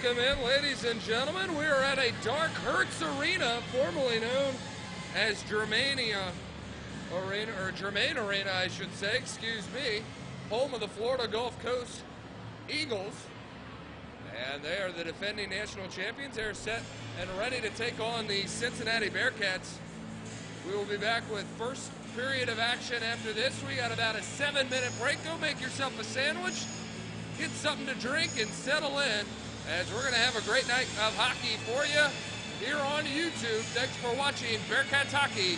Welcome in, ladies and gentlemen. We are at a Dark Hertz Arena, formerly known as Germania Arena, or Germain Arena, I should say, excuse me, home of the Florida Gulf Coast Eagles. And they are the defending national champions. They're set and ready to take on the Cincinnati Bearcats. We will be back with first period of action after this. We got about a 7-minute break. Go make yourself a sandwich, get something to drink, and settle in, as we're going to have a great night of hockey for you here on YouTube. Thanks for watching Bearcats Hockey.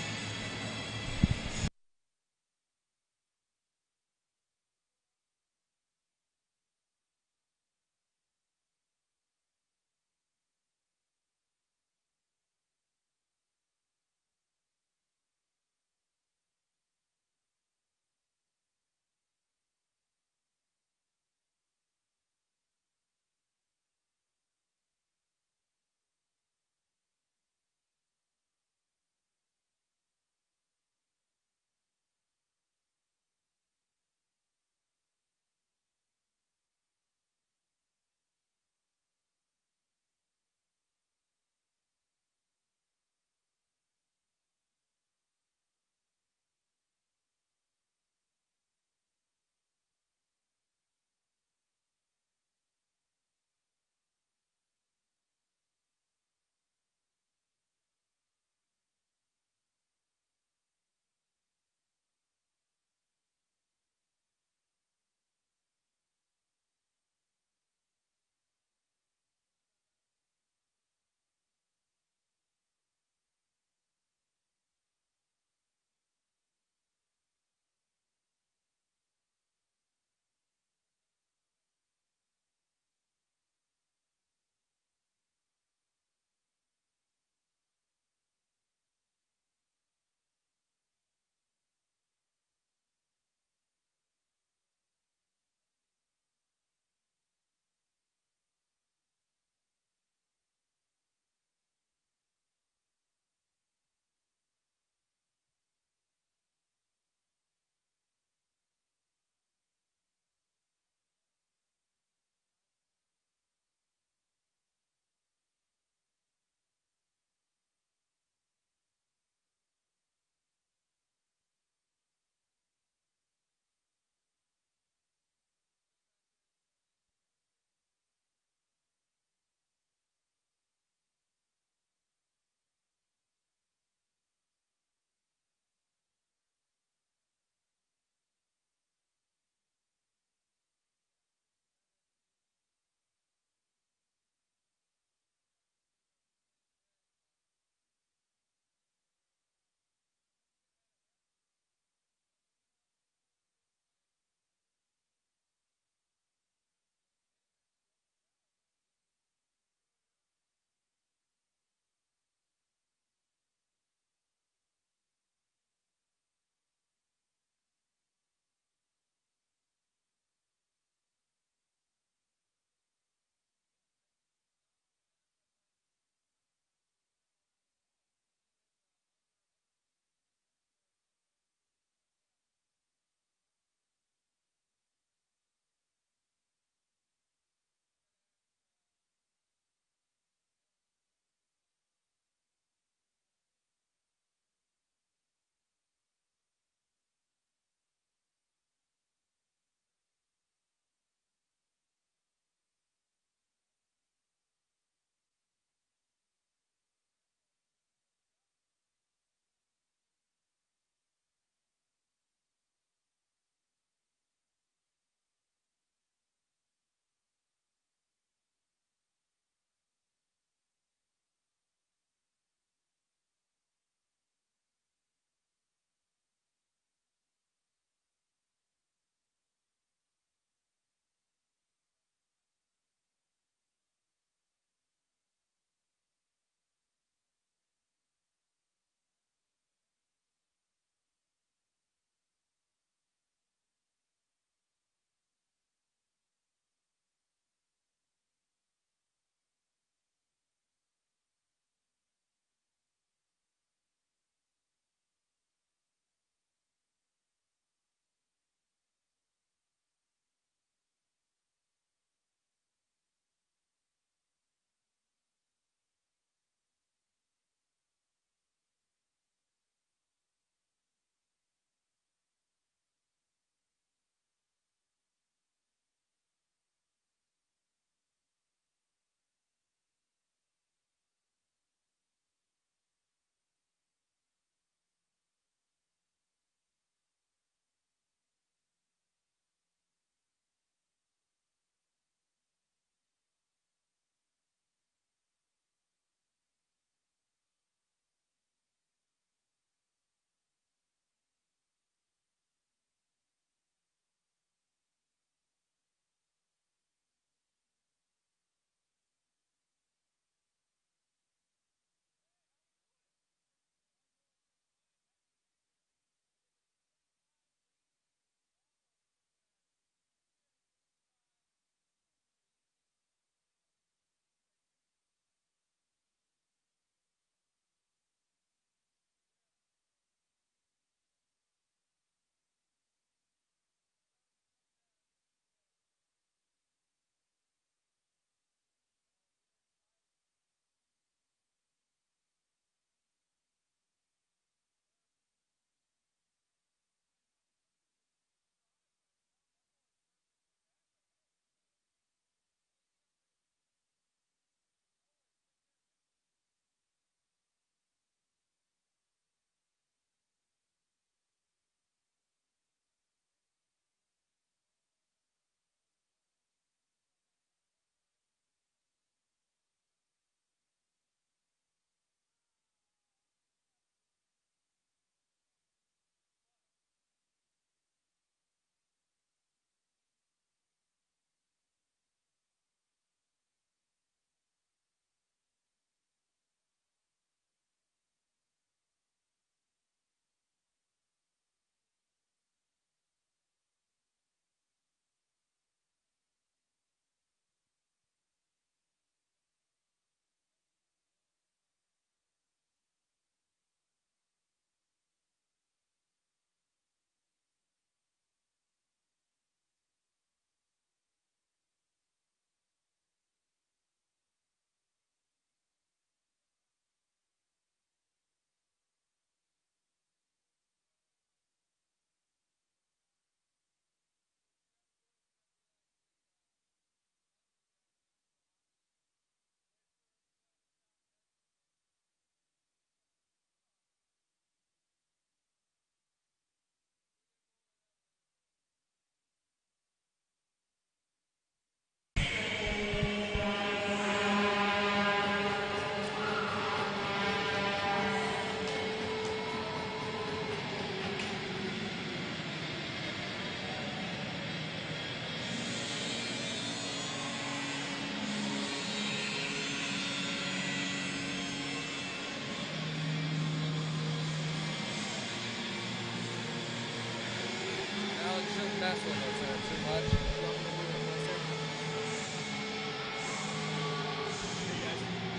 mess with us there too much.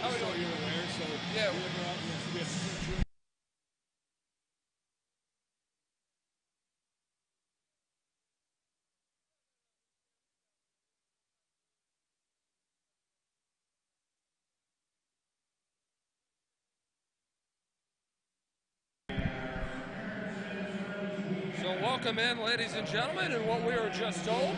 How we doing? Yeah. So welcome in, ladies and gentlemen, and what we were just told,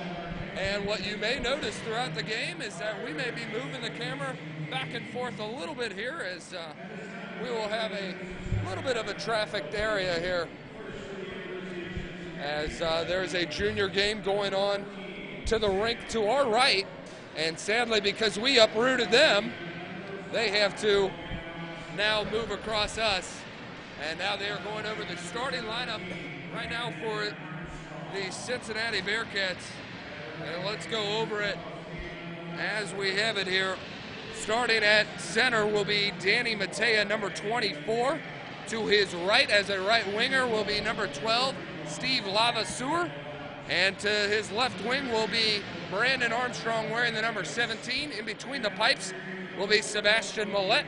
and what you may notice throughout the game is that we may be moving the camera back and forth a little bit here as we will have a little bit of a trafficked area here as there's a junior game going on to the rink to our right, and sadly because we uprooted them, they have to now move across us, and now they are going over the starting lineup right now for the Cincinnati Bearcats. And let's go over it as we have it here. Starting at center will be Danny Matea, number 24. To his right as a right winger will be number 12, Steve Lavaseur. And to his left wing will be Brandon Armstrong wearing the number 17. In between the pipes will be Sebastian Millette.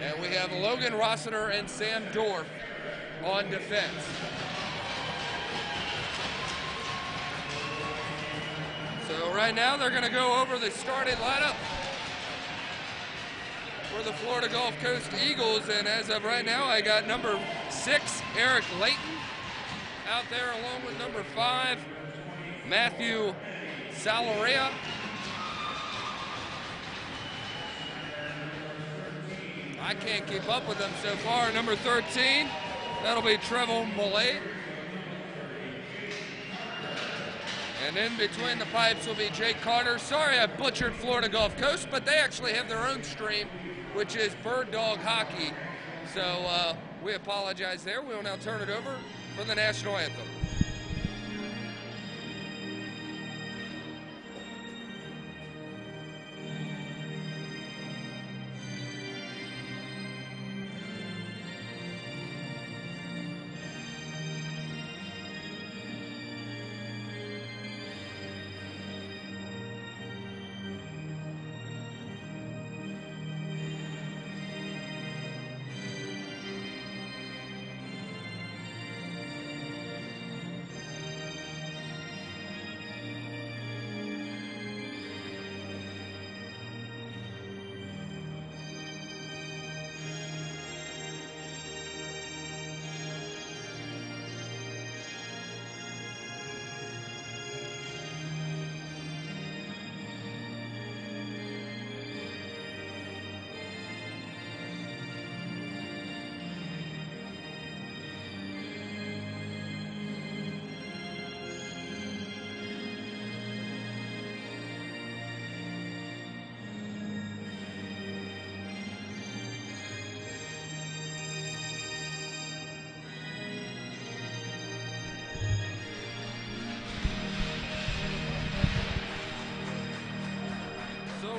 And we have Logan Rossiter and Sam Dorff on defense. So right now they're going to go over the starting lineup for the Florida Gulf Coast Eagles, and as of right now I got number 6, Eric Layton, out there along with number 5, Matthew Salaria. I can't keep up with them so far. Number 13, that'll be Trevor Millette. And in between the pipes will be Jake Carter. Sorry I butchered Florida Gulf Coast, but they actually have their own stream, which is Bird Dog Hockey. So we apologize there. We will now turn it over for the national anthem.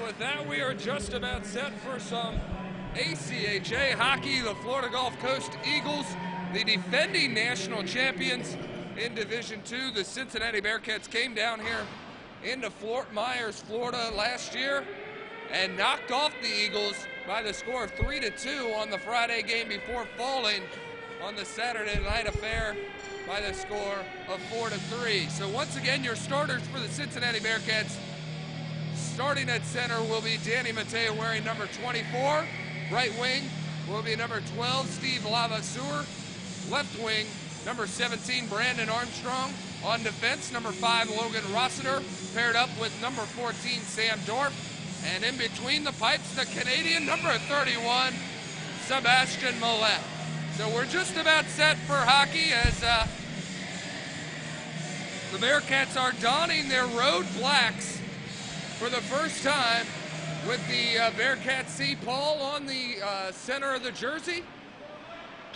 With that, we are just about set for some ACHA hockey. The Florida Gulf Coast Eagles, the defending national champions in Division II. The Cincinnati Bearcats came down here into Fort Myers, Florida last year and knocked off the Eagles by the score of 3-2 on the Friday game before falling on the Saturday night affair by the score of 4-3. So once again, your starters for the Cincinnati Bearcats. Starting at center will be Danny Matea wearing number 24. Right wing will be number 12, Steve Lavaseur. Left wing, number 17, Brandon Armstrong. On defense, number 5, Logan Rossiter, paired up with number 14, Sam Dorff. And in between the pipes, the Canadian number 31, Sebastian Millette. So we're just about set for hockey as the Bearcats are donning their road blacks for the first time with the Bearcat C. Paul on the center of the jersey.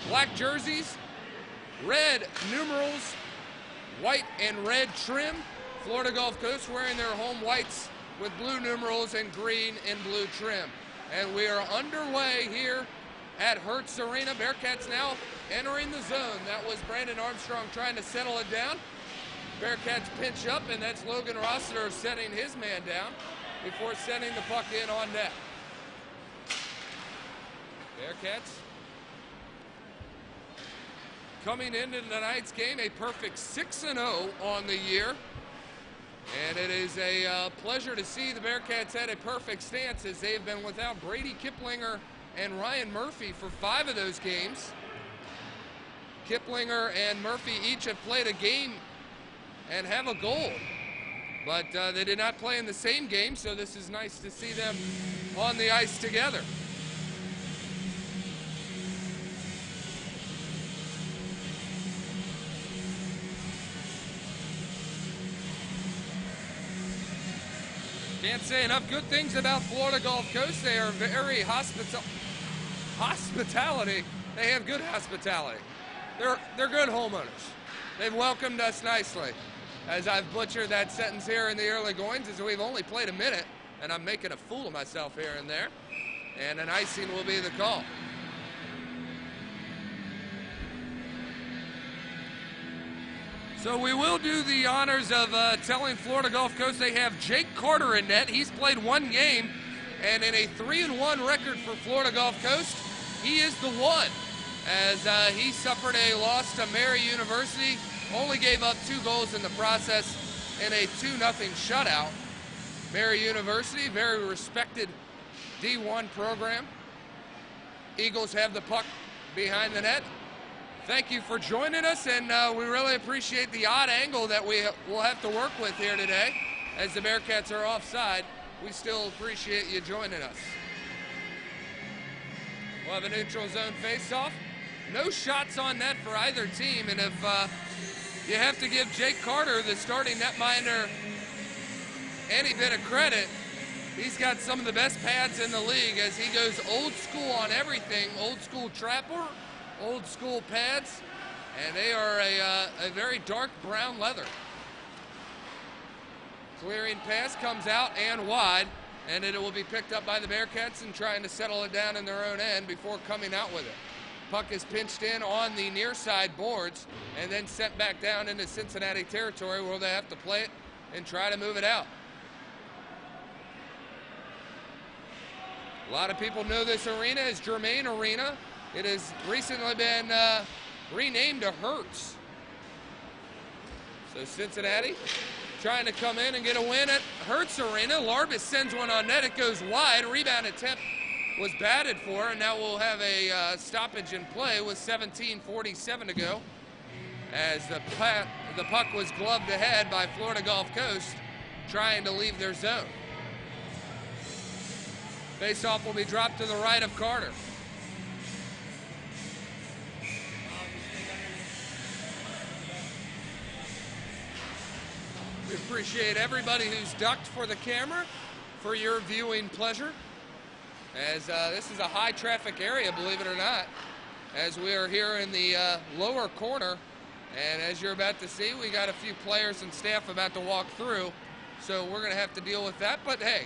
Black jerseys, red numerals, white and red trim. Florida Gulf Coast wearing their home whites with blue numerals and green and blue trim. And we are underway here at Hertz Arena. Bearcats now entering the zone. That was Brandon Armstrong trying to settle it down. Bearcats pinch up, and that's Logan Rossiter setting his man down before sending the puck in on net. Bearcats coming into tonight's game, a perfect 6-0 on the year. And it is a pleasure to see the Bearcats at a perfect stance, as they've been without Brady Kiplinger and Ryan Murphy for 5 of those games. Kiplinger and Murphy each have played a game and have a goal, but they did not play in the same game, so this is nice to see them on the ice together. Can't say enough good things about Florida Gulf Coast. They are very hospitality. They have good hospitality. They're good homeowners. They've welcomed us nicely. As I've butchered that sentence here in the early goings, as we've only played a minute, and I'm making a fool of myself here and there, and an icing will be the call. So we will do the honors of telling Florida Gulf Coast they have Jake Carter in net. He's played 1 game, and in a 3-1 record for Florida Gulf Coast, he is the one, as he suffered a loss to Mary University, only gave up 2 goals in the process in a 2-0 shutout. Mary University, very respected D1 program. Eagles have the puck behind the net. Thank you for joining us, and we really appreciate the odd angle that we will have to work with here today. As the Bearcats are offside, we still appreciate you joining us. We'll have a neutral zone face-off. No shots on net for either team, and if you have to give Jake Carter, the starting netminder, any bit of credit, he's got some of the best pads in the league, as he goes old school on everything, old school trapper, old school pads, and they are a very dark brown leather. Clearing pass comes out and wide, and it will be picked up by the Bearcats and trying to settle it down in their own end before coming out with it. Puck is pinched in on the near side boards and then sent back down into Cincinnati territory, where they have to play it and try to move it out. A lot of people know this arena as Germain Arena. It has recently been renamed to Hertz. So Cincinnati trying to come in and get a win at Hertz Arena. Larbus sends one on net. It goes wide. Rebound attempt was batted for, and now we'll have a stoppage in play with 17:47 to go, as the puck was gloved ahead by Florida Gulf Coast, trying to leave their zone. Faceoff will be dropped to the right of Carter. We appreciate everybody who's ducked for the camera for your viewing pleasure, as this is a high traffic area, believe it or not, as we are here in the lower corner, and as you're about to see, we got a few players and staff about to walk through, so we're going to have to deal with that, but hey,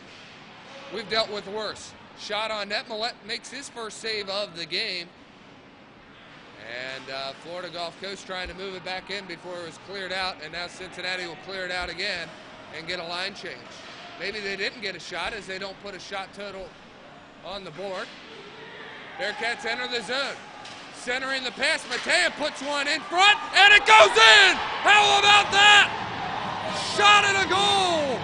we've dealt with worse. Shot on net. Millette makes his first save of the game. And Florida Gulf Coast trying to move it back in before it was cleared out, and now Cincinnati will clear it out again and get a line change. Maybe they didn't get a shot, as they don't put a shot total on the board. Bearcats enter the zone. Centering the pass, Matea puts one in front, and it goes in! How about that? Shot and a goal!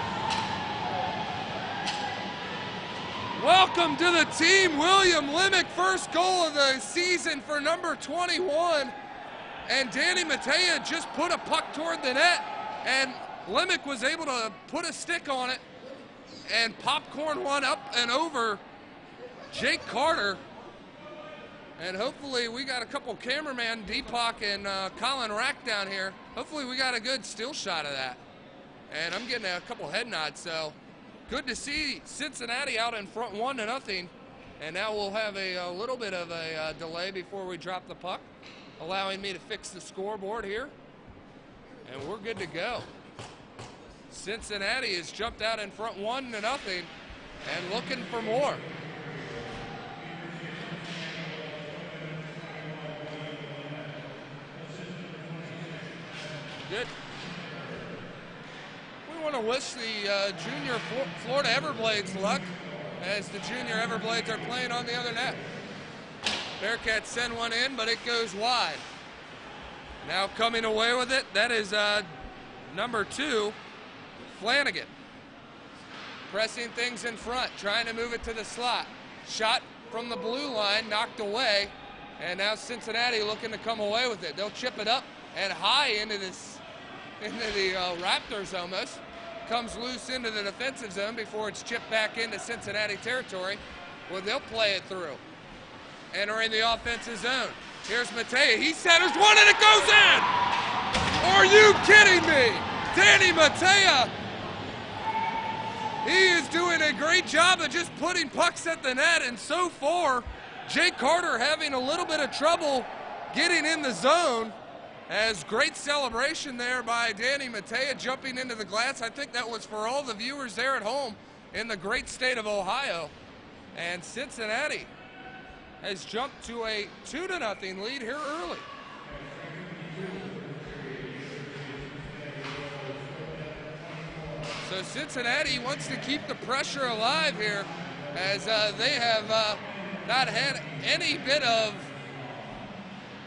Welcome to the team, William Limick, first goal of the season for number 21. And Danny Matea just put a puck toward the net, and Limick was able to put a stick on it and popcorn one up and over Jake Carter. And hopefully we got a couple cameramen, Deepak and Colin Rack down here. Hopefully we got a good still shot of that. And I'm getting a couple head nods, so good to see Cincinnati out in front 1-0. And now we'll have a little bit of a delay before we drop the puck, allowing me to fix the scoreboard here. And we're good to go. Cincinnati has jumped out in front 1-0 and looking for more. Good. to wish the junior Florida Everblades luck, as the junior Everblades are playing on the other net. Bearcats send one in, but it goes wide. Now coming away with it, that is number 2, Flanagan. Pressing things in front, trying to move it to the slot. Shot from the blue line, knocked away, and now Cincinnati looking to come away with it. They'll chip it up and high into the Raptors almost. Comes loose into the defensive zone before it's chipped back into Cincinnati territory. Well, they'll play it through. Entering the offensive zone. Here's Matea. He centers one and it goes in! Are you kidding me? Danny Matea. He is doing a great job of just putting pucks at the net, and so far, Jake Carter having a little bit of trouble getting in the zone. As great celebration there by Danny Matea jumping into the glass. I think that was for all the viewers there at home in the great state of Ohio. And Cincinnati has jumped to a 2-0 lead here early. So Cincinnati wants to keep the pressure alive here, as they have not had any bit of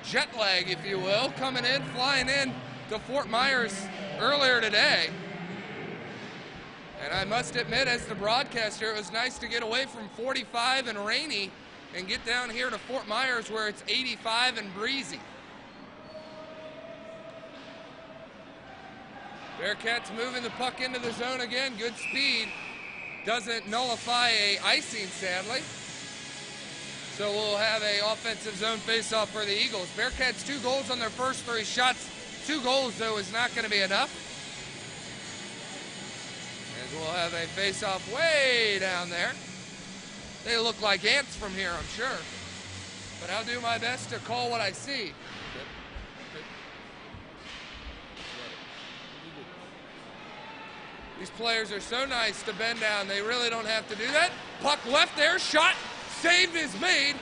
jet lag, if you will, flying in to Fort Myers earlier today. And I must admit, as the broadcaster, it was nice to get away from 45 and rainy and get down here to Fort Myers where it's 85 and breezy. Bearcats moving the puck into the zone again. Good speed. Doesn't nullify a icing, sadly. So we'll have a offensive zone faceoff for the Eagles. Bearcats 2 goals on their first 3 shots. 2 goals, though, is not going to be enough. As we'll have a faceoff way down there. They look like ants from here, I'm sure. But I'll do my best to call what I see. These players are so nice to bend down. They really don't have to do that. Puck left there, shot. Save is made,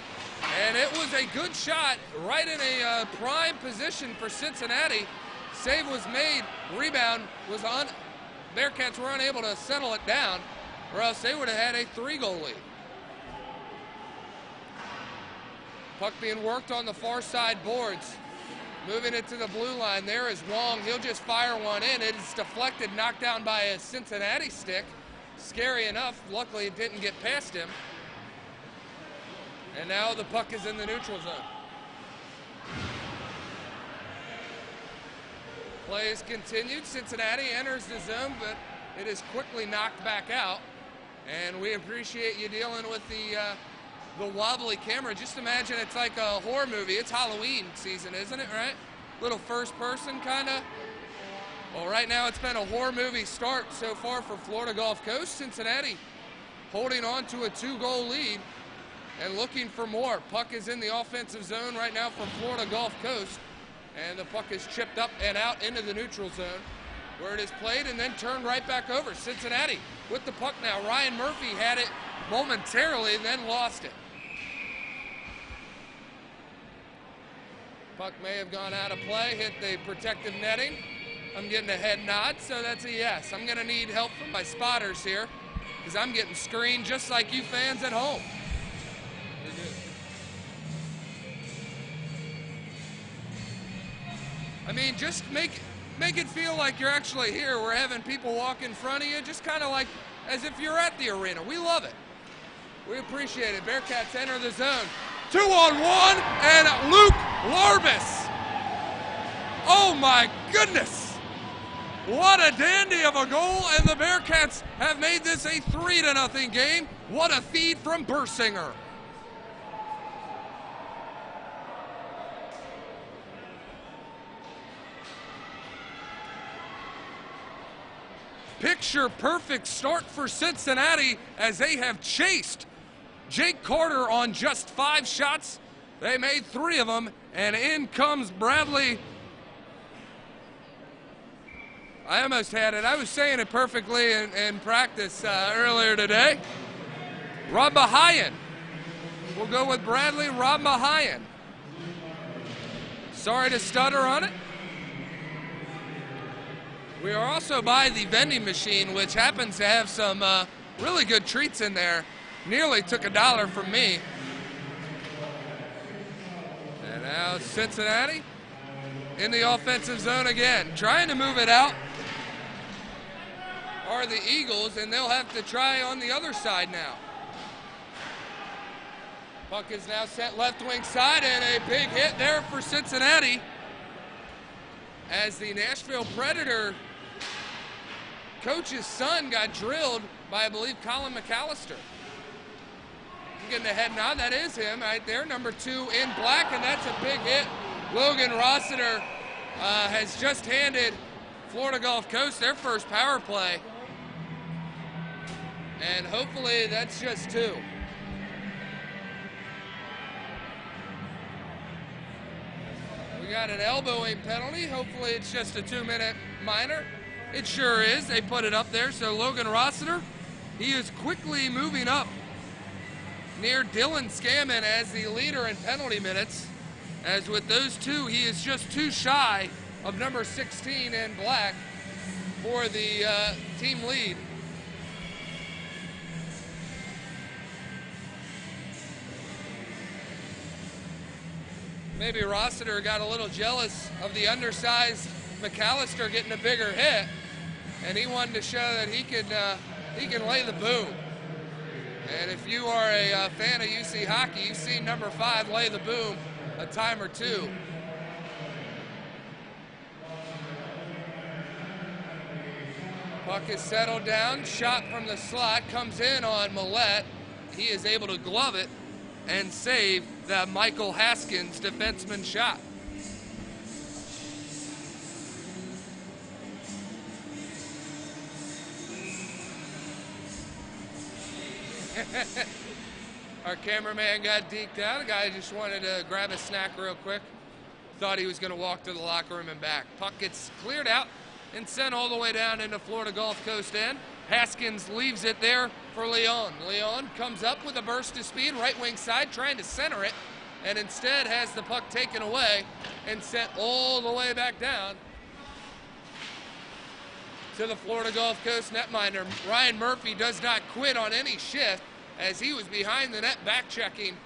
and it was a good shot right in a prime position for Cincinnati. Save was made, rebound was on. Bearcats were unable to settle it down, or else they would have had a 3-goal lead. Puck being worked on the far side boards. Moving it to the blue line, there is Wong. He'll just fire one in. It is deflected, knocked down by a Cincinnati stick. Scary enough, luckily it didn't get past him. And now the puck is in the neutral zone. Play is continued. Cincinnati enters the zone, but it is quickly knocked back out. And we appreciate you dealing with the wobbly camera. Just imagine it's like a horror movie. It's Halloween season, isn't it, right? Little first person kind of. Well, right now it's been a horror movie start so far for Florida Gulf Coast. Cincinnati holding on to a 2-goal lead and looking for more. Puck is in the offensive zone right now for Florida Gulf Coast. And the puck is chipped up and out into the neutral zone, where it is played and then turned right back over. Cincinnati with the puck now. Ryan Murphy had it momentarily and then lost it. Puck may have gone out of play, hit the protective netting. I'm getting a head nod, so that's a yes. I'm going to need help from my spotters here, because I'm getting screened just like you fans at home. I mean, just make it feel like you're actually here. We're having people walk in front of you, just kind of like as if you're at the arena. We love it. We appreciate it. Bearcats enter the zone. 2-on-1, and Luke Larbus. Oh my goodness. What a dandy of a goal, and the Bearcats have made this a 3-0 game. What a feed from Bursinger. Picture perfect start for Cincinnati as they have chased Jake Carter on just 5 shots. They made 3 of them, and in comes Bradley. I almost had it. I was saying it perfectly in practice earlier today. Rabbahayan. We'll go with Bradley Rabbahayan. Sorry to stutter on it. We are also by the vending machine, which happens to have some really good treats in there. Nearly took $1 from me. And now Cincinnati in the offensive zone again. Trying to move it out are the Eagles, and they'll have to try on the other side now. Puck is now sent left wing side, and a big hit there for Cincinnati as the Nashville Predator coach's son got drilled by, I believe, Colin McAllister. I'm getting a head nod. That is him right there, number 2 in black, and that's a big hit. Logan Rossiter has just handed Florida Gulf Coast their first power play, and hopefully that's just 2. We got an elbowing penalty. Hopefully it's just a 2-minute minor. It sure is. They put it up there. So Logan Rossiter, he is quickly moving up near Dylan Scammon as the leader in penalty minutes. As with those 2, he is just 2 shy of number 16 in black for the team lead. Maybe Rossiter got a little jealous of the undersized McAllister getting a bigger hit, and he wanted to show that he can lay the boom. And if you are a fan of UC hockey, you've seen number 5 lay the boom a time or two. Puck is settled down, shot from the slot, comes in on Millette. He is able to glove it and save that Michael Haskins defenseman shot. Our cameraman got deked out. The guy just wanted to grab a snack real quick. Thought he was going to walk to the locker room and back. Puck gets cleared out and sent all the way down into Florida Gulf Coast end. Haskins leaves it there for Leon. Leon comes up with a burst of speed, right wing side, trying to center it, and instead has the puck taken away and sent all the way back down to the Florida Gulf Coast netminder. Ryan Murphy does not quit on any shift as he was behind the net back checking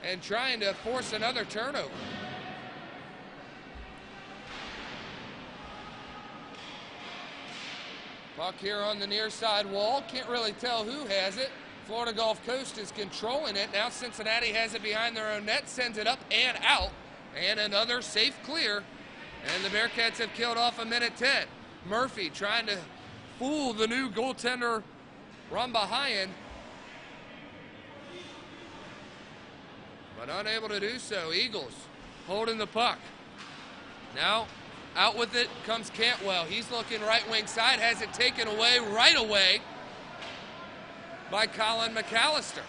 and trying to force another turnover. Puck here on the near side wall. Can't really tell who has it. Florida Gulf Coast is controlling it. Now Cincinnati has it behind their own net, sends it up and out. And another safe clear. And the Bearcats have killed off a minute 10. Murphy trying to fool the new goaltender, Rambahayan, but unable to do so. Eagles holding the puck. Now out with it comes Cantwell. He's looking right wing side, has it taken away right away by Colin McAllister.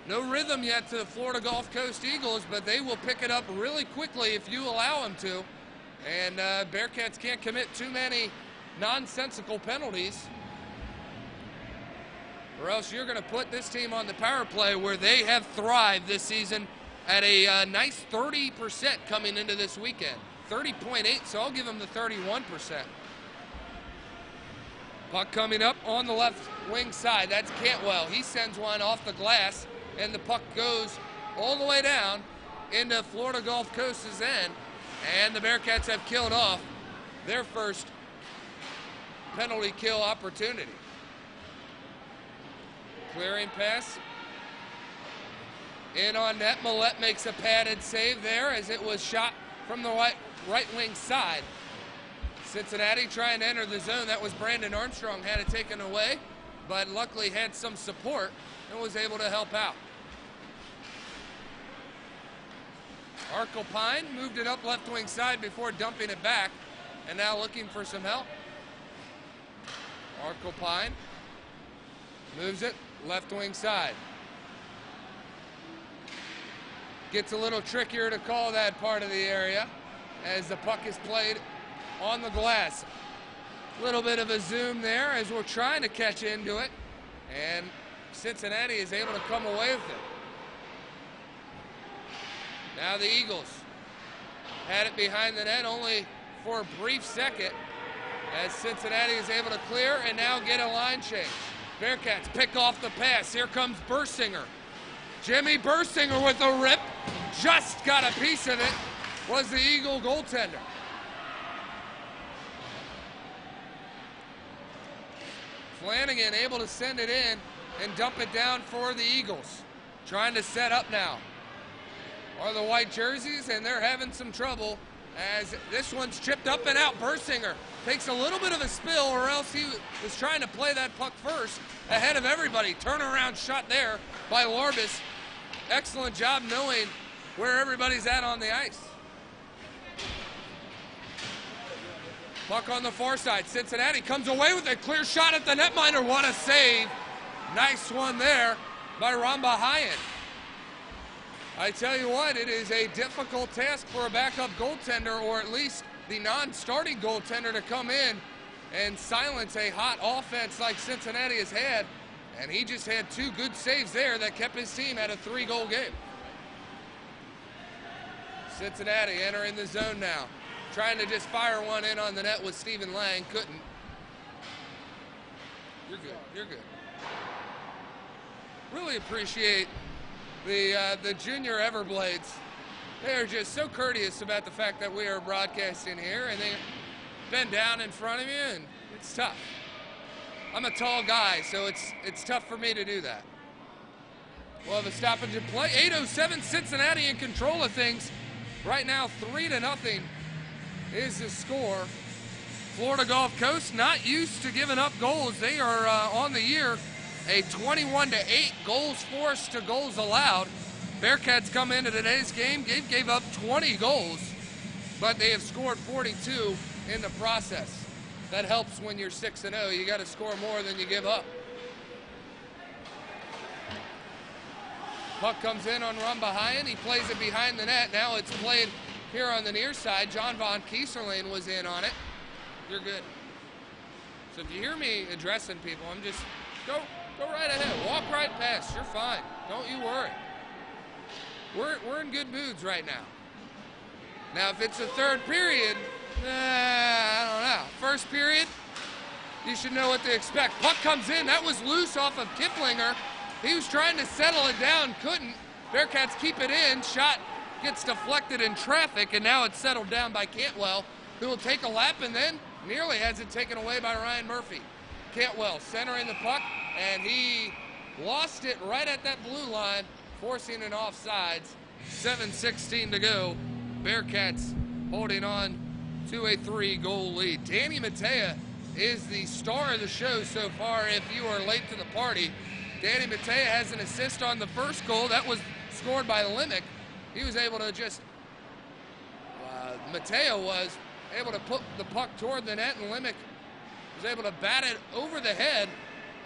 No rhythm yet to the Florida Gulf Coast Eagles, but they will pick it up really quickly if you allow them to. And Bearcats can't commit too many nonsensical penalties, or else you're going to put this team on the power play where they have thrived this season at a nice 30% coming into this weekend. 30.8, so I'll give them the 31%. Puck coming up on the left wing side. That's Cantwell. He sends one off the glass, and the puck goes all the way down into Florida Gulf Coast's end. And the Bearcats have killed off their first penalty kill opportunity. Clearing pass. In on net. Millette makes a padded save there as it was shot from the right wing side. Cincinnati trying to enter the zone. That was Brandon Armstrong. Had it taken away, but luckily had some support and was able to help out. Arkelpine moved it up left wing side before dumping it back, and now looking for some help. Arkelpine moves it left wing side. Gets a little trickier to call that part of the area as the puck is played on the glass. A little bit of a zoom there as we're trying to catch into it, and Cincinnati is able to come away with it. Now the Eagles had it behind the net only for a brief second as Cincinnati is able to clear and now get a line change. Bearcats pick off the pass. Here comes Bursinger. Jimmy Bursinger with a rip. Just got a piece of it. Was the Eagle goaltender. Flanagan able to send it in and dump it down for the Eagles. Trying to set up now are the white jerseys, and they're having some trouble as this one's chipped up and out. Bursinger takes a little bit of a spill, or else he was trying to play that puck first ahead of everybody. Turnaround shot there by Larbis. Excellent job knowing where everybody's at on the ice. Puck on the far side. Cincinnati comes away with a clear shot at the netminder. What a save. Nice one there by Rambahayan. I tell you what, it is a difficult task for a backup goaltender, or at least the non-starting goaltender, to come in and silence a hot offense like Cincinnati has had. And he just had two good saves there that kept his team at a 3-goal game. Cincinnati entering the zone now. Trying to just fire one in on the net with Stephen Lang. Couldn't. You're good. You're good. Really appreciate the junior Everblades. They are just so courteous about the fact that we are broadcasting here, and they bend down in front of you, and it's tough. I'm a tall guy, so it's tough for me to do that. We'll have a stoppage in play. 8:07, Cincinnati in control of things. Right now, 3-0 is the score. Florida Gulf Coast not used to giving up goals. They are on the year a 21-8 goals forced to goals allowed. Bearcats come into today's game, gave up 20 goals, but they have scored 42 in the process. That helps when you're 6-0. You got to score more than you give up. Puck comes in on Rambahayan. He plays it behind the net. Now it's played here on the near side. John Von Kieserlin was in on it. You're good. So if you hear me addressing people, I'm just, go right ahead. Walk right past. You're fine. Don't you worry. We're in good moods right now. Now, if it's the third period, I don't know. First period, you should know what to expect. Puck comes in. That was loose off of Kiplinger. He was trying to settle it down, couldn't. Bearcats keep it in. Shot gets deflected in traffic, and now it's settled down by Cantwell, who will take a lap and then nearly has it taken away by Ryan Murphy. Cantwell centering the puck, and he lost it right at that blue line, forcing an offsides. 7:16 to go. Bearcats holding on to a 3-goal lead. Danny Matea is the star of the show so far if you are late to the party. Danny Matea has an assist on the first goal. That was scored by Limick. He was able to just, Matea was able to put the puck toward the net, and Limick was able to bat it over the head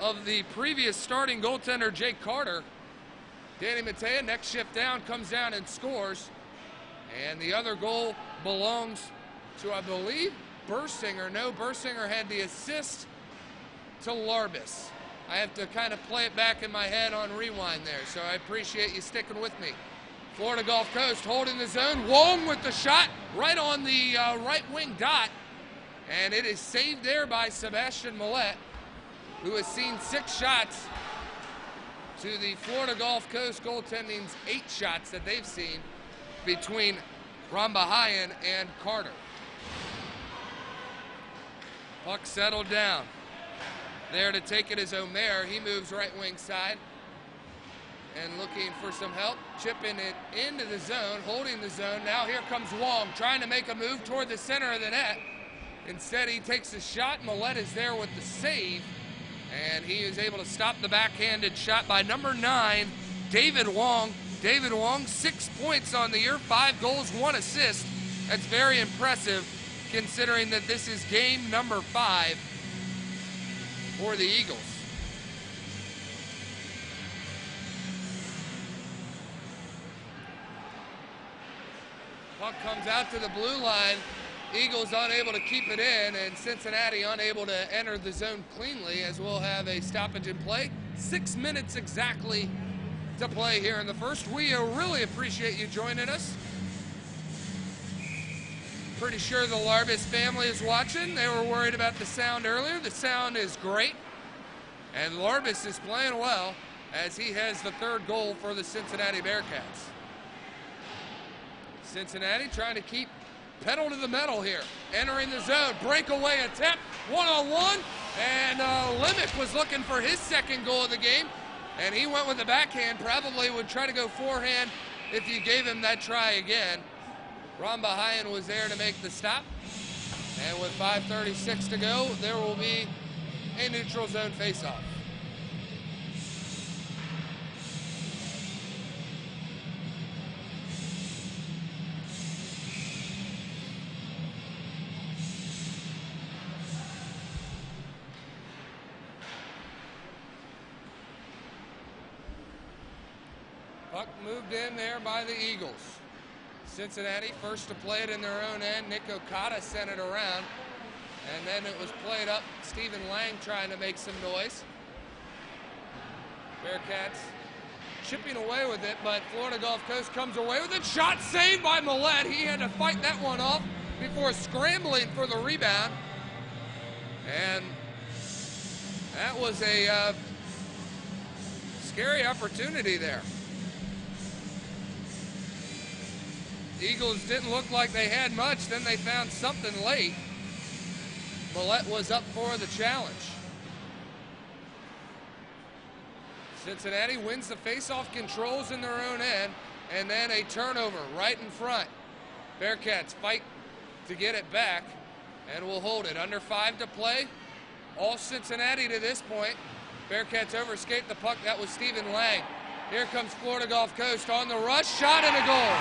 of the previous starting goaltender, Jake Carter. Danny Matea, next shift down, comes down and scores. And the other goal belongs to, I believe, Bursinger. No, Bursinger had the assist to Larbis. I have to kind of play it back in my head on rewind there, so I appreciate you sticking with me. Florida Gulf Coast holding the zone. Wong with the shot right on the right wing dot, and it is saved there by Sebastian Millette, who has seen 6 shots to the Florida Gulf Coast goaltending's 8 shots that they've seen between Rambahayan and Carter. Puck settled down. There to take it is Omer. He moves right wing side and looking for some help, chipping it into the zone, holding the zone. Now here comes Wong, trying to make a move toward the center of the net. Instead, he takes a shot. Millette is there with the save, and he is able to stop the backhanded shot by number 9, David Wong. David Wong, 6 points on the year, 5 goals, 1 assist. That's very impressive, considering that this is game number 5 for the Eagles. Puck comes out to the blue line. Eagles unable to keep it in, and Cincinnati unable to enter the zone cleanly, as we'll have a stoppage in play. 6 minutes exactly to play here in the first. We really appreciate you joining us. Pretty sure the Larvis family is watching. They were worried about the sound earlier. The sound is great. And Larvis is playing well as he has the third goal for the Cincinnati Bearcats. Cincinnati trying to keep pedal to the metal here. Entering the zone, breakaway attempt, one-on-one, and Limick was looking for his second goal of the game, and he went with the backhand. Probably would try to go forehand if you gave him that try again. Rambahayan was there to make the stop, and with 5:36 to go, there will be a neutral zone faceoff. Puck moved in there by the Eagles. Cincinnati first to play it in their own end. Nick Okada sent it around. And then it was played up. Stephen Lang trying to make some noise. Bearcats chipping away with it, but Florida Gulf Coast comes away with it. Shot saved by Millette. He had to fight that one off before scrambling for the rebound. And that was a scary opportunity there. Eagles didn't look like they had much, then they found something late. Millette was up for the challenge. Cincinnati wins the faceoff, controls in their own end, and then a turnover right in front. Bearcats fight to get it back, and will hold it. Under 5 to play. All Cincinnati to this point. Bearcats overskate the puck. That was Stephen Lang. Here comes Florida Gulf Coast on the rush. Shot and a goal.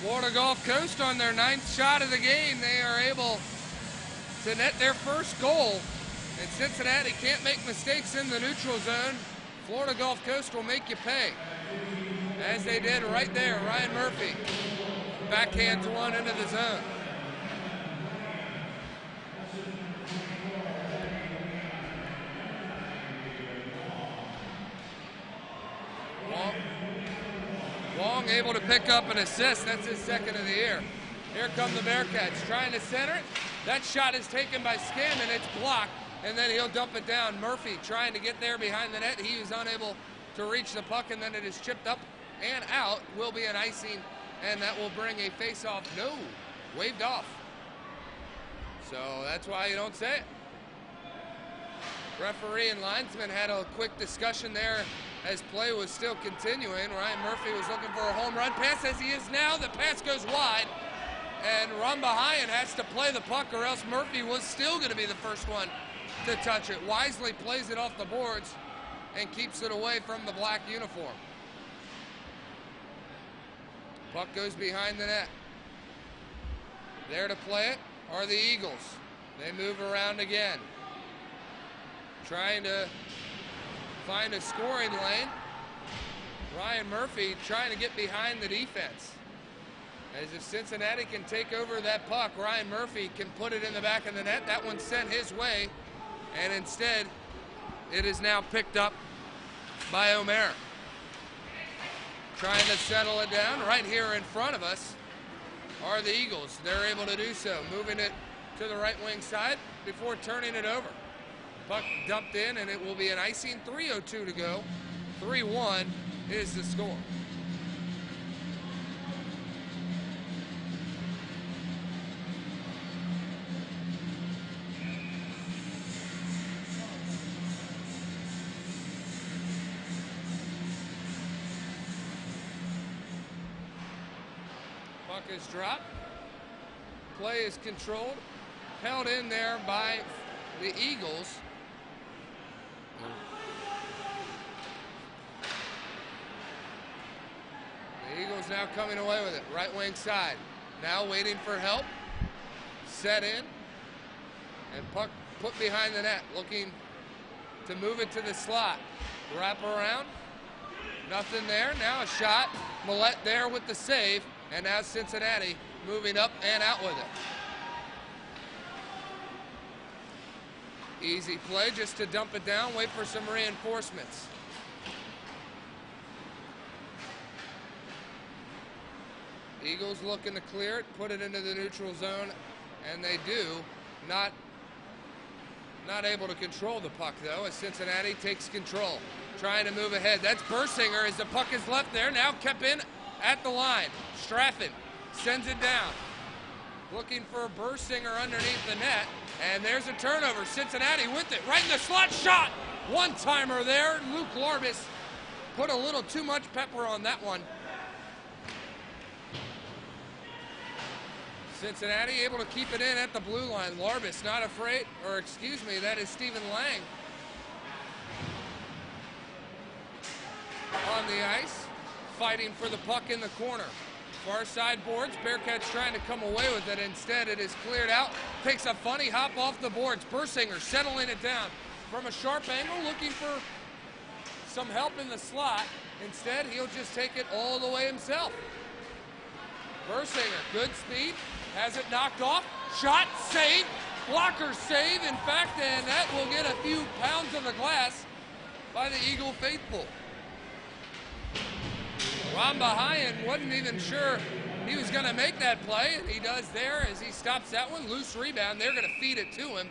Florida Gulf Coast on their 9th shot of the game. They are able to net their first goal. And Cincinnati can't make mistakes in the neutral zone. Florida Gulf Coast will make you pay. As they did right there. Ryan Murphy backhands one into the zone. Wong able to pick up an assist. That's his second of the year. Here come the Bearcats trying to center it. That shot is taken by Scanlon. It's blocked, and then he'll dump it down. Murphy trying to get there behind the net. He was unable to reach the puck, and then it is chipped up and out. Will be an icing, and that will bring a face-off. No, waved off. So that's why you don't say it. Referee and linesman had a quick discussion there as play was still continuing. Ryan Murphy was looking for a home run pass, as he is now. The pass goes wide, and Rambahayan has to play the puck, or else Murphy was still going to be the first one to touch it. Wisely plays it off the boards and keeps it away from the black uniform. Puck goes behind the net. There to play it are the Eagles. They move around again, trying to find a scoring lane. Ryan Murphy trying to get behind the defense. As if Cincinnati can take over that puck, Ryan Murphy can put it in the back of the net. That one sent his way, and instead it is now picked up by O'Mara. Trying to settle it down. Right here in front of us are the Eagles. They're able to do so, moving it to the right wing side before turning it over. Puck dumped in, and it will be an icing. 3:02 to go. 3-1 is the score. Puck is dropped. Play is controlled. Held in there by the Eagles. The Eagles now coming away with it. Right wing side. Now waiting for help. Set in. And puck put behind the net, looking to move it to the slot. Wrap around. Nothing there. Now a shot. Millette there with the save. And now Cincinnati moving up and out with it. Easy play just to dump it down, wait for some reinforcements. Eagles looking to clear it, put it into the neutral zone, and they do. Not able to control the puck, though, as Cincinnati takes control. Trying to move ahead. That's Bursinger as the puck is left there. Now kept in at the line. Straffen sends it down. Looking for Bursinger underneath the net. And there's a turnover. Cincinnati with it. Right in the slot. Shot! One-timer there. Luke Larbis put a little too much pepper on that one. Cincinnati able to keep it in at the blue line. Larbis not afraid, or excuse me, that is Stephen Lang on the ice, fighting for the puck in the corner. Far side boards, Bearcats trying to come away with it. Instead, it is cleared out. Takes a funny hop off the boards. Bursinger settling it down from a sharp angle, looking for some help in the slot. Instead, he'll just take it all the way himself. Bursinger, good speed. Has it knocked off. Shot, save, blocker save, in fact, and that will get a few pounds of the glass by the Eagle faithful. Ron Bahayan wasn't even sure he was going to make that play, and he does there as he stops that one. Loose rebound. They're going to feed it to him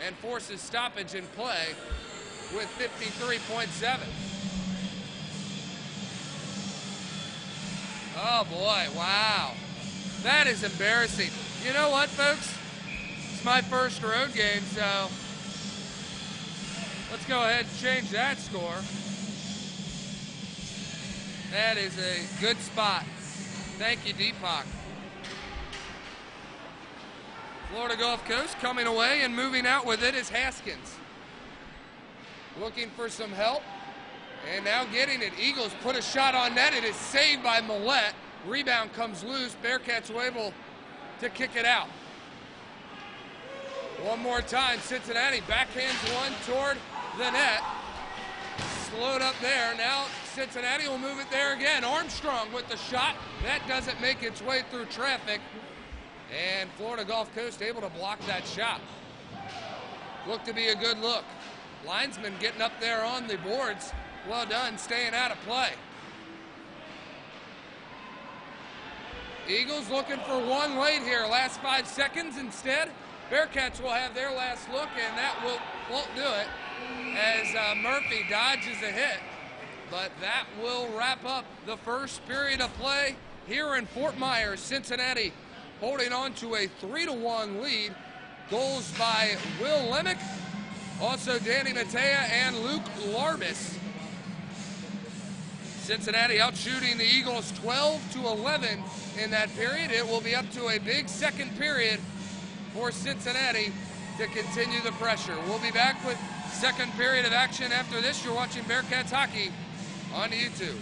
and forces stoppage in play with 53.7. Oh, boy, wow. That is embarrassing. You know what, folks? It's my first road game, so let's go ahead and change that score. That is a good spot. Thank you, Deepak. Florida Gulf Coast coming away and moving out with it is Haskins. Looking for some help, and now getting it. Eagles put a shot on net. It is saved by Millette. Rebound comes loose. Bearcats were able to kick it out. One more time, Cincinnati backhands one toward the net. Slowed up there. Now Cincinnati will move it there again. Armstrong with the shot. That doesn't make its way through traffic. And Florida Gulf Coast able to block that shot. Looked to be a good look. Linesman getting up there on the boards. Well done, staying out of play. Eagles looking for one late here. Last 5 seconds instead. Bearcats will have their last look, and that won't do it as Murphy dodges a hit. But that will wrap up the first period of play here in Fort Myers. Cincinnati holding on to a 3-1 lead. Goals by Will Lemick, also Danny Matea and Luke Larbis. Cincinnati out shooting the Eagles 12-11 in that period. It will be up to a big second period for Cincinnati to continue the pressure. We'll be back with second period of action after this. You're watching Bearcats Hockey on YouTube.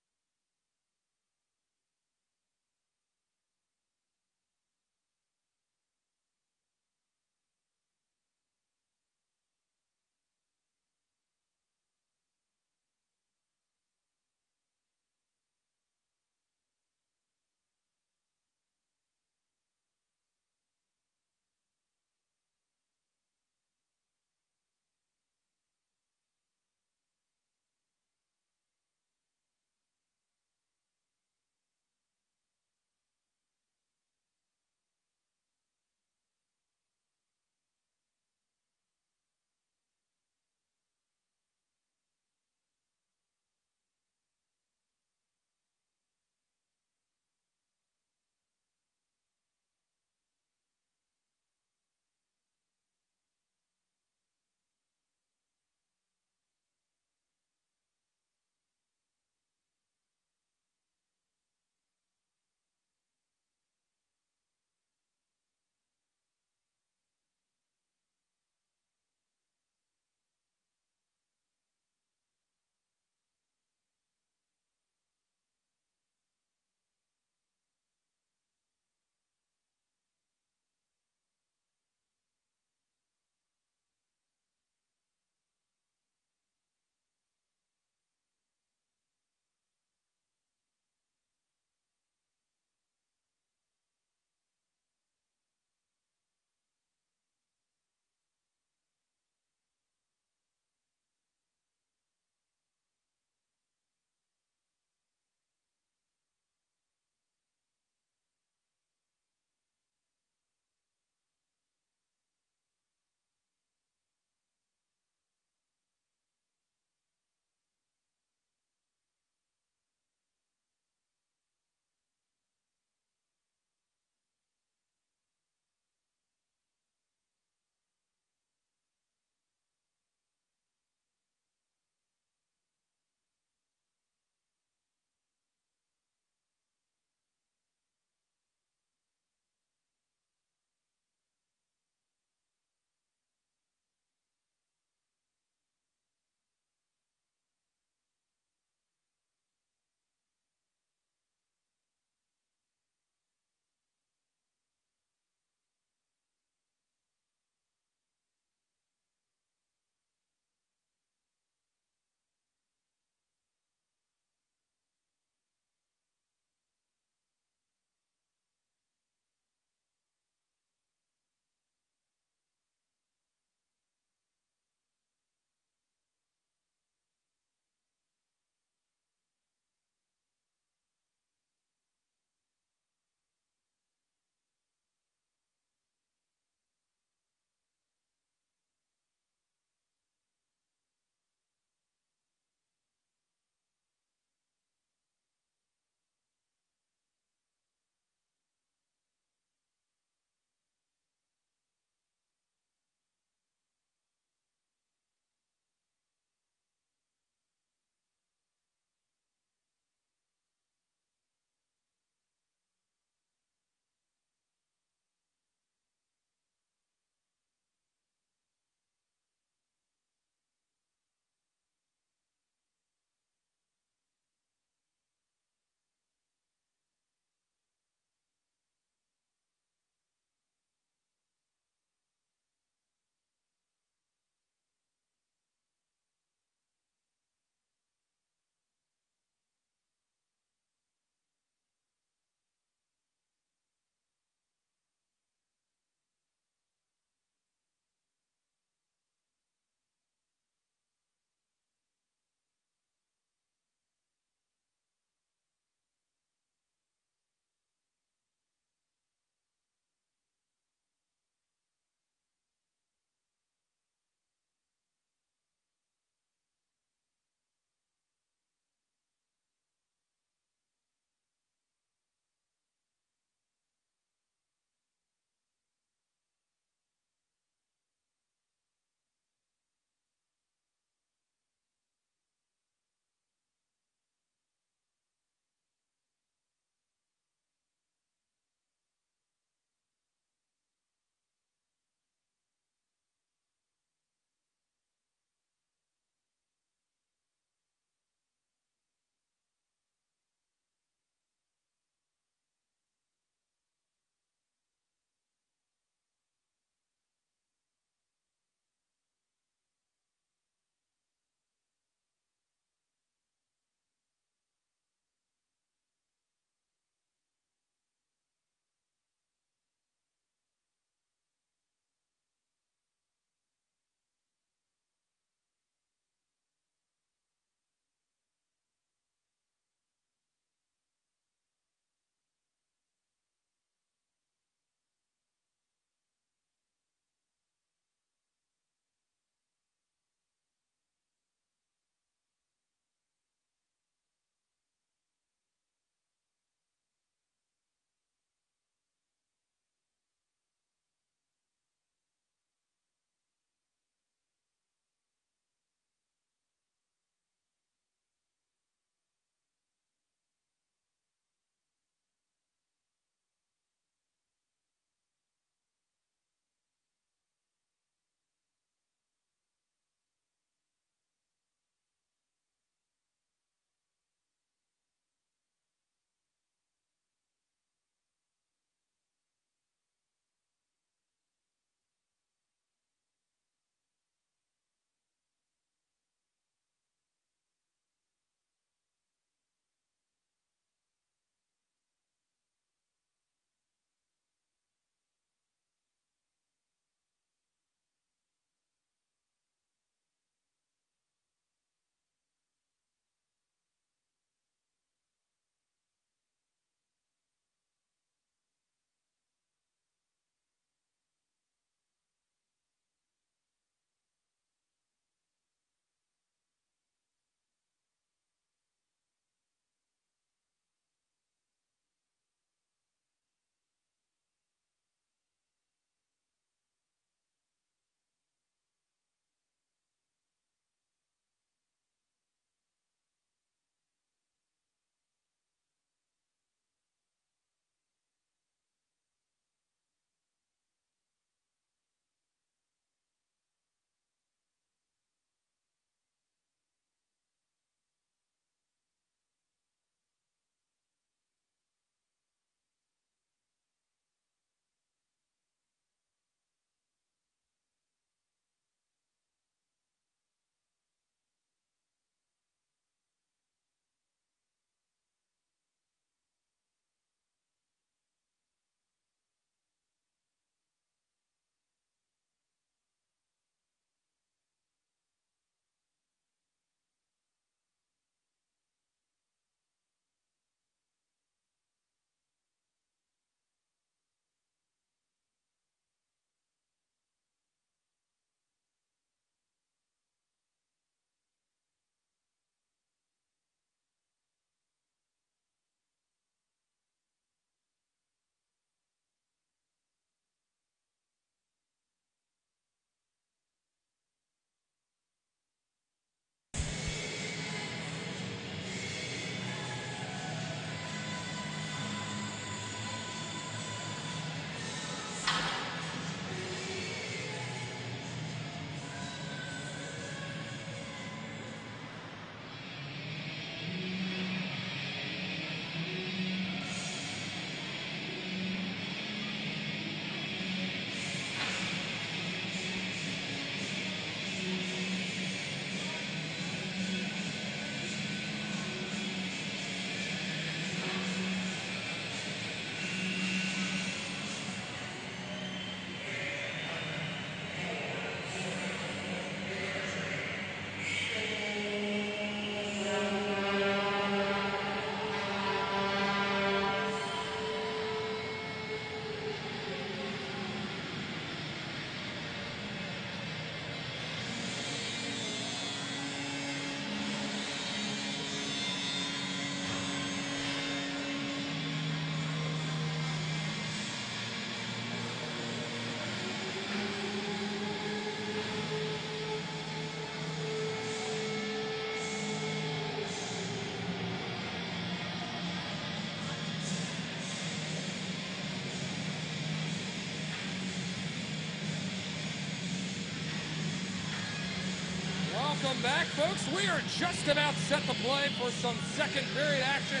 Welcome back, folks. We are just about set to play for some second period action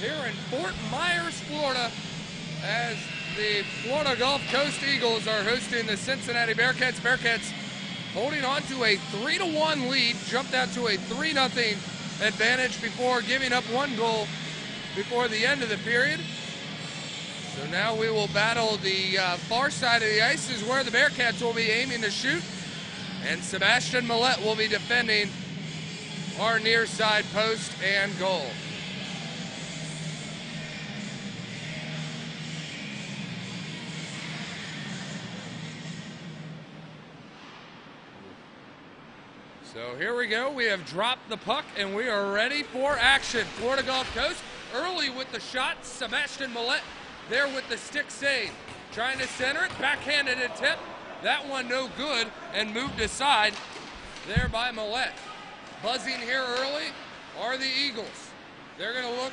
here in Fort Myers, Florida, as the Florida Gulf Coast Eagles are hosting the Cincinnati Bearcats. Bearcats holding on to a 3-1 lead, jumped out to a 3-0 advantage before giving up one goal before the end of the period. So now we will battle the far side of the ice, is where the Bearcats will be aiming to shoot. And Sebastian Millette will be defending our near side post and goal. So here we go. We have dropped the puck and we are ready for action. Florida Gulf Coast early with the shot. Sebastian Millette there with the stick save. Trying to center it, backhanded attempt. That one no good and moved aside there by Millette. Buzzing here early are the Eagles. They're going to look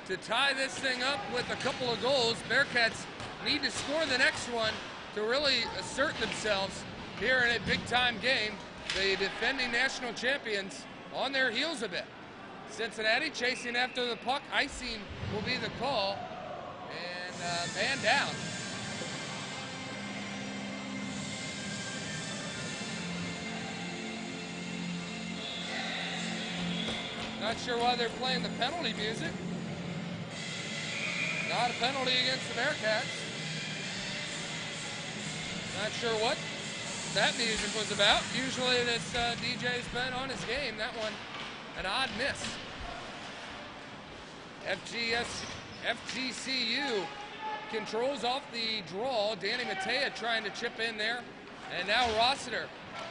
to tie this thing up with a couple of goals. Bearcats need to score the next one to really assert themselves here in a big-time game. The defending national champions on their heels a bit. Cincinnati chasing after the puck. Icing will be the call. And man down. Not sure why they're playing the penalty music. Not a penalty against the Bearcats. Not sure what that music was about. Usually this DJ's been on his game. That one, an odd miss. FGCU controls off the draw. Danny Matea trying to chip in there. And now Rossiter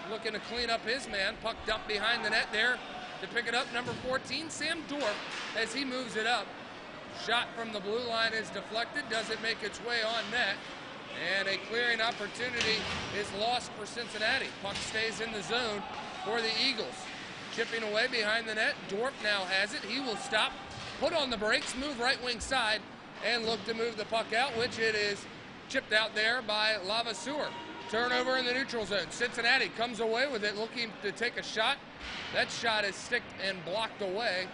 looking to clean up his man. Puck dumped behind the net there. To pick it up, number 14, Sam Dorf, as he moves it up. Shot from the blue line is deflected, doesn't make its way on net. And a clearing opportunity is lost for Cincinnati. Puck stays in the zone for the Eagles. Chipping away behind the net, Dorf now has it. He will stop, put on the brakes, move right wing side, and look to move the puck out, which it is chipped out there by Lavasseur. Turnover in the neutral zone. Cincinnati comes away with it, looking to take a shot. That shot is sticked and blocked away.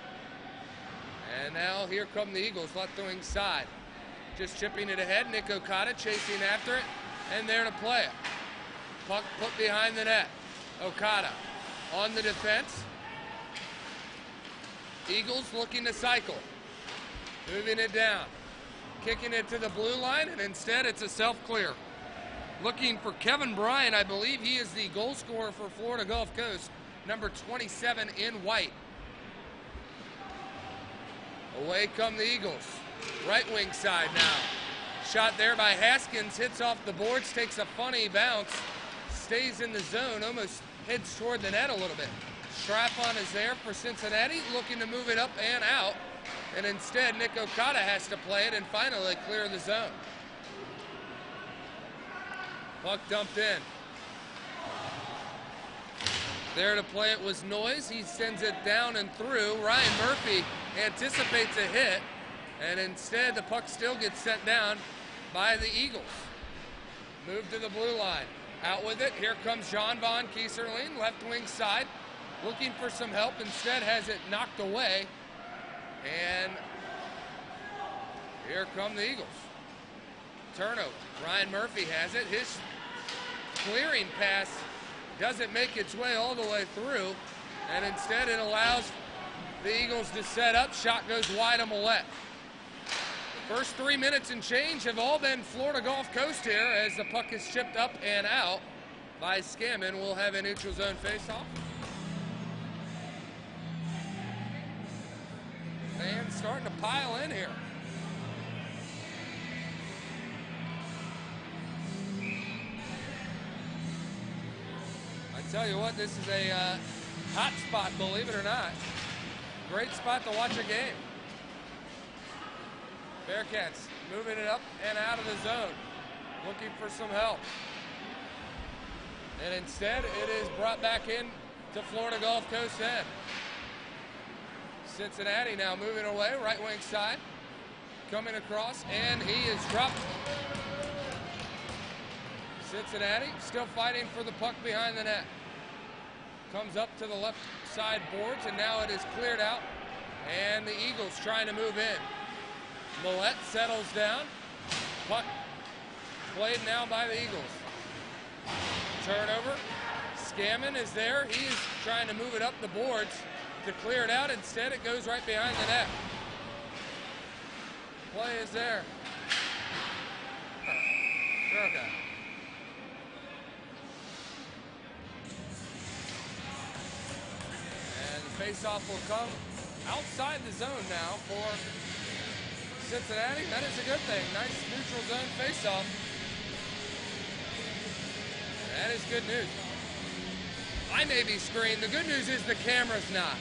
And now here come the Eagles, left wing side. Just chipping it ahead. Nick Okada chasing after it, and there to play it. Puck put behind the net. Okada on the defense. Eagles looking to cycle. Moving it down. Kicking it to the blue line, and instead it's a self-clear. Looking for Kevin Bryan. I believe he is the goal scorer for Florida Gulf Coast, number 27 in white. Away come the Eagles. Right wing side now. Shot there by Haskins, hits off the boards, takes a funny bounce, stays in the zone, almost heads toward the net a little bit. Straffon is there for Cincinnati, looking to move it up and out, and instead Nick Okada has to play it and finally clear the zone. Puck dumped in. There to play it was Noyes. He sends it down and through. Ryan Murphy anticipates a hit, and instead the puck still gets sent down by the Eagles. Move to the blue line. Out with it. Here comes John Von Kieserling, left wing side, looking for some help. Instead has it knocked away, and here come the Eagles. Turnover. Ryan Murphy has it. His clearing pass doesn't make its way all the way through, and instead it allows the Eagles to set up. Shot goes wide of Millette. The first 3 minutes and change have all been Florida Gulf Coast here, as the puck is chipped up and out by Scammon. We'll have a neutral zone faceoff. Fans starting to pile in here. Tell you what, this is a hot spot, believe it or not. Great spot to watch a game. Bearcats moving it up and out of the zone, looking for some help. And instead, it is brought back in to Florida Gulf Coast end. Cincinnati now moving away, right wing side, coming across, and he is dropped. Cincinnati still fighting for the puck behind the net. Comes up to the left side boards, and now it is cleared out. And the Eagles trying to move in. Millette settles down. Puck played now by the Eagles. Turnover. Scammon is there. He is trying to move it up the boards to clear it out. Instead, it goes right behind the net. Play is there. Okay. And the face-off will come outside the zone now for Cincinnati. That is a good thing. Nice neutral zone face-off. That is good news. I may be screened. The good news is the camera's not.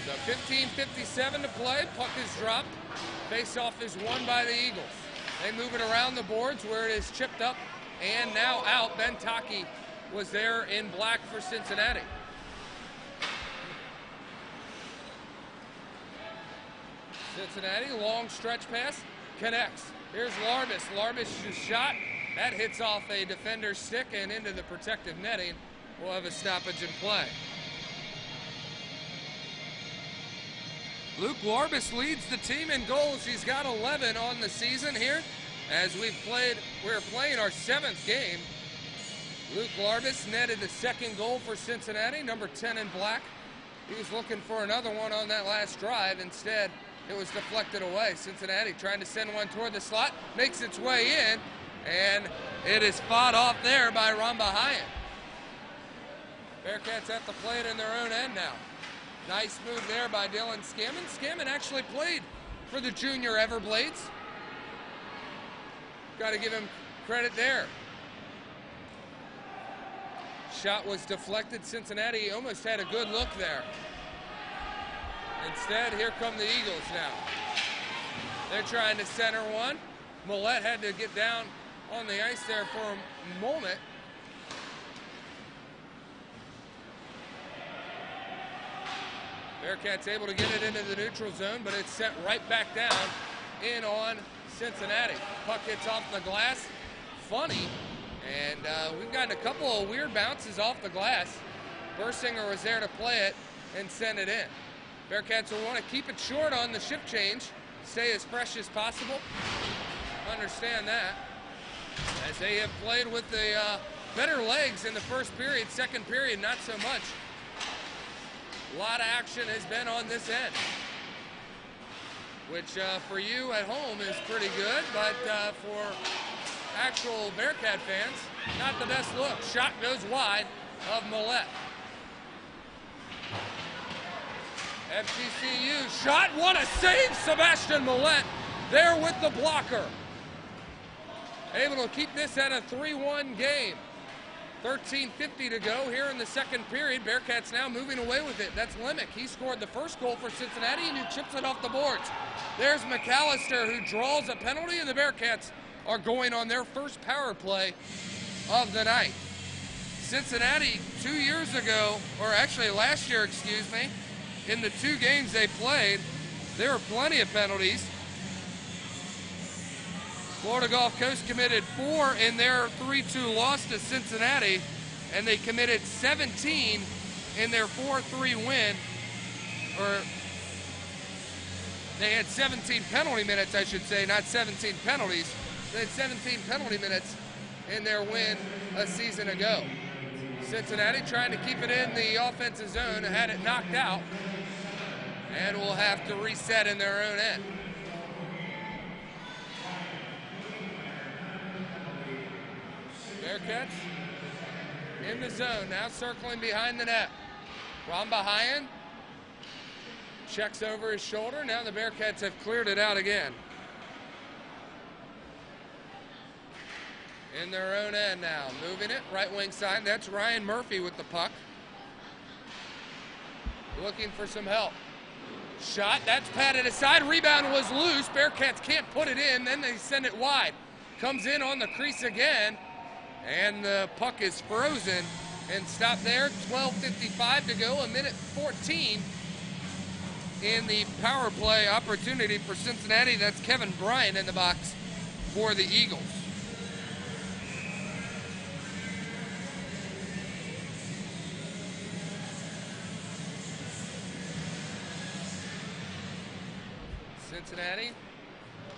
So 15:57 to play. Puck is dropped. Face-off is won by the Eagles. They move it around the boards where it is chipped up and now out. Ben Taki was there in black for Cincinnati. Cincinnati, long stretch pass, connects. Here's Larbis. Larbis' shot. That hits off a defender's stick and into the protective netting. We'll have a stoppage in play. Luke Larbis leads the team in goals. He's got 11 on the season here. As we're playing our 7th game. Luke Larbis netted the 2nd goal for Cincinnati, number 10 in black. He was looking for another one on that last drive. Instead, it was deflected away. Cincinnati trying to send one toward the slot, makes its way in, and it is fought off there by Rambahayan. Bearcats at the plate in their own end now. Nice move there by Dylan Scammon. Scammon actually played for the junior Everblades. Got to give him credit there. Shot was deflected. Cincinnati almost had a good look there. Instead, here come the Eagles now. They're trying to center one. Millette had to get down on the ice there for a moment. Bearcats able to get it into the neutral zone, but it's sent right back down in on Cincinnati. Puck hits off the glass. Funny. And we've gotten a couple of weird bounces off the glass. Bursinger was there to play it and send it in. Bearcats will want to keep it short on the shift change, stay as fresh as possible. Understand that. As they have played with the better legs in the first period, second period, not so much. A lot of action has been on this end, which for you at home is pretty good, but for actual Bearcat fans, not the best look. Shot goes wide of Millette. FGCU shot, what a save, Sebastian Millette there with the blocker. Able to keep this at a 3-1 game. 13:50 to go here in the second period. Bearcats now moving away with it. That's Lemick. He scored the first goal for Cincinnati and he chips it off the boards. There's McAllister who draws a penalty, and the Bearcats are going on their first power play of the night. Cincinnati 2 years ago, or actually last year, excuse me, in the 2 games they played, there were plenty of penalties. Florida Gulf Coast committed 4 in their 3-2 loss to Cincinnati, and they committed 17 in their 4-3 win, or they had 17 penalty minutes, I should say, not 17 penalties. They had 17 penalty minutes in their win a season ago. Cincinnati trying to keep it in the offensive zone, had it knocked out, and will have to reset in their own end. Bearcats in the zone, now circling behind the net. Rambahayan checks over his shoulder. Now the Bearcats have cleared it out again. In their own end now, moving it, right wing side. That's Ryan Murphy with the puck. Looking for some help. Shot, that's patted aside. Rebound was loose. Bearcats can't put it in, then they send it wide. Comes in on the crease again, and the puck is frozen and stopped there. 12:55 to go, 1:14 in the power play opportunity for Cincinnati. That's Kevin Bryant in the box for the Eagles. Cincinnati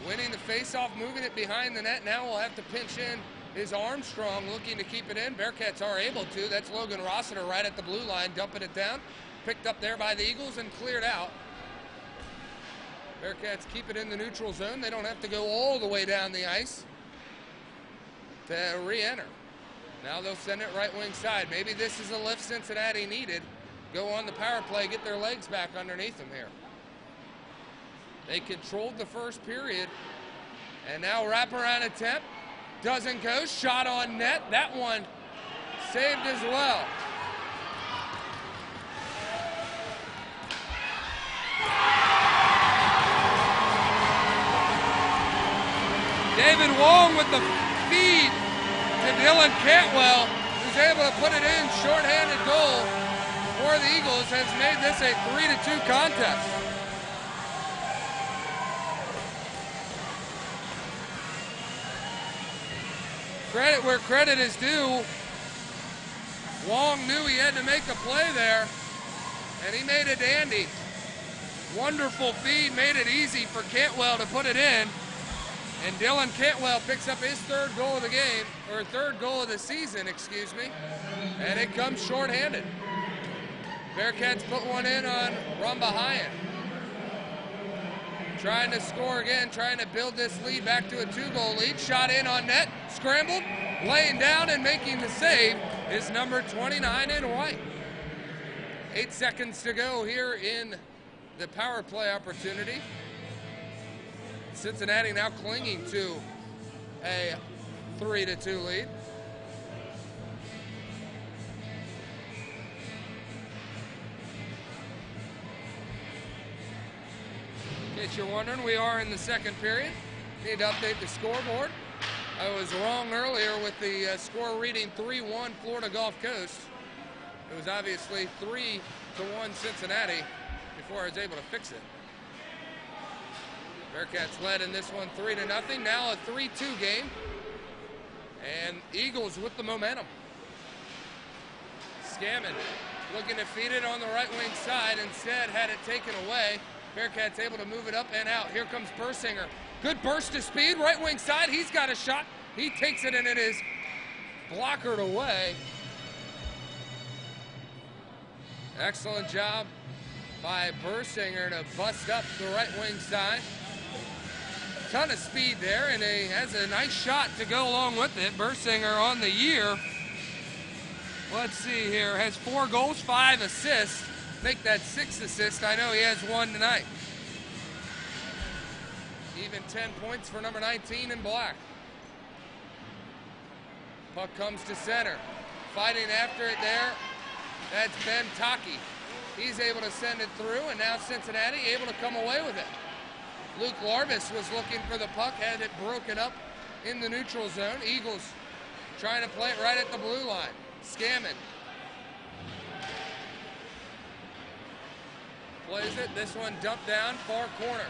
winning the faceoff, moving it behind the net. Now we'll have to pinch in is Armstrong, looking to keep it in. Bearcats are able to. That's Logan Rossiter right at the blue line, dumping it down. Picked up there by the Eagles and cleared out. Bearcats keep it in the neutral zone. They don't have to go all the way down the ice to re-enter. Now they'll send it right wing side. Maybe this is a lift Cincinnati needed. Go on the power play, get their legs back underneath them here. They controlled the first period, and now wraparound attempt. Doesn't go. Shot on net. That one saved as well. David Wong with the feed to Dylan Cantwell, who's able to put it in. Shorthanded goal for the Eagles has made this a 3-2 contest. Credit where credit is due. Wong knew he had to make a play there, and he made a dandy. Wonderful feed, made it easy for Cantwell to put it in. And Dylan Cantwell picks up his third goal of the game, or third goal of the season, excuse me. And it comes shorthanded. Bearcats put one in on Rumbahayan. Trying to score again, trying to build this lead back to a 2-goal lead. Shot in on net, scrambled, laying down and making the save is number 29 in white. 8 seconds to go here in the power play opportunity. Cincinnati now clinging to a 3-2 lead. In case you're wondering, we are in the second period. Need to update the scoreboard. I was wrong earlier with the score reading 3-1 Florida Gulf Coast. It was obviously 3-1 Cincinnati before I was able to fix it. Bearcats led in this one 3-0. Now a 3-2 game. And Eagles with the momentum. Scammon looking to feed it on the right wing side. Instead had it taken away. Bearcats able to move it up and out. Here comes Bursinger. Good burst of speed, right wing side. He's got a shot. He takes it and it is blockered away. Excellent job by Bursinger to bust up the right wing side. Ton of speed there, and he has a nice shot to go along with it. Bursinger on the year, let's see here, has 4 goals, 5 assists. I think that's 6 assists. I know he has 1 tonight. Even 10 points for number 19 in black. Puck comes to center. Fighting after it there, that's Ben Taki. He's able to send it through, and now Cincinnati able to come away with it. Luke Larvis was looking for the puck, had it broken up in the neutral zone. Eagles trying to play it right at the blue line. Scammon plays it. This one dumped down, far corner.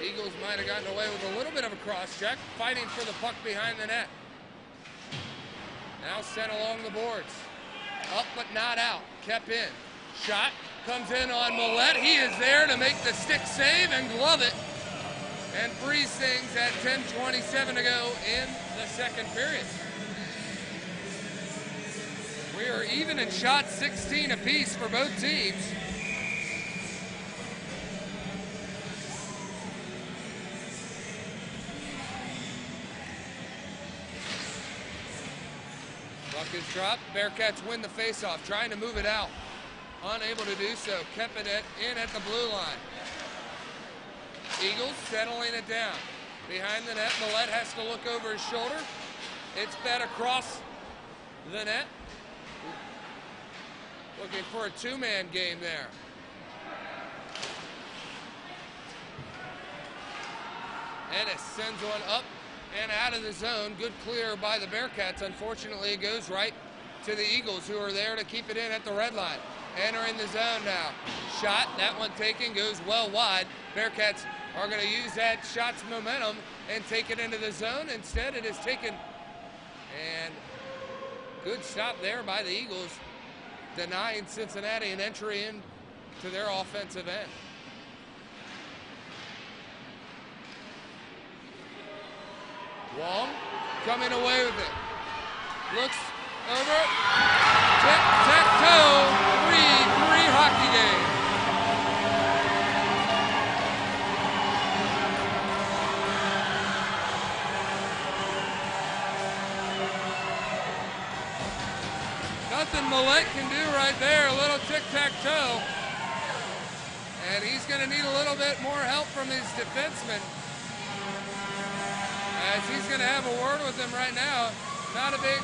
Eagles might have gotten away with a little bit of a cross check, fighting for the puck behind the net. Now sent along the boards. Up but not out. Kept in. Shot comes in on Millette. He is there to make the stick save and glove it. And freeze things at 10:27 to go in the second period. We are even in shots, 16 apiece for both teams. Puck is dropped. Bearcats win the faceoff, trying to move it out. Unable to do so. Kept it in at the blue line. Eagles settling it down. Behind the net, Millette has to look over his shoulder. It's fed across the net. Looking for a 2-man game there. Ennis sends one up and out of the zone. Good clear by the Bearcats. Unfortunately, it goes right to the Eagles, who are there to keep it in at the red line. entering the zone now. Shot, that one taken, goes well wide. Bearcats are going to use that shot's momentum and take it into the zone. Instead, it is taken, and good stop there by the Eagles, denying Cincinnati an entry into their offensive end. Wong coming away with it. Looks over. Tic-tac-toe. 3-3 hockey game. Nothing Millette can do right there. A little tic-tac-toe. And he's going to need a little bit more help from his defenseman, as he's going to have a word with him right now. Not a big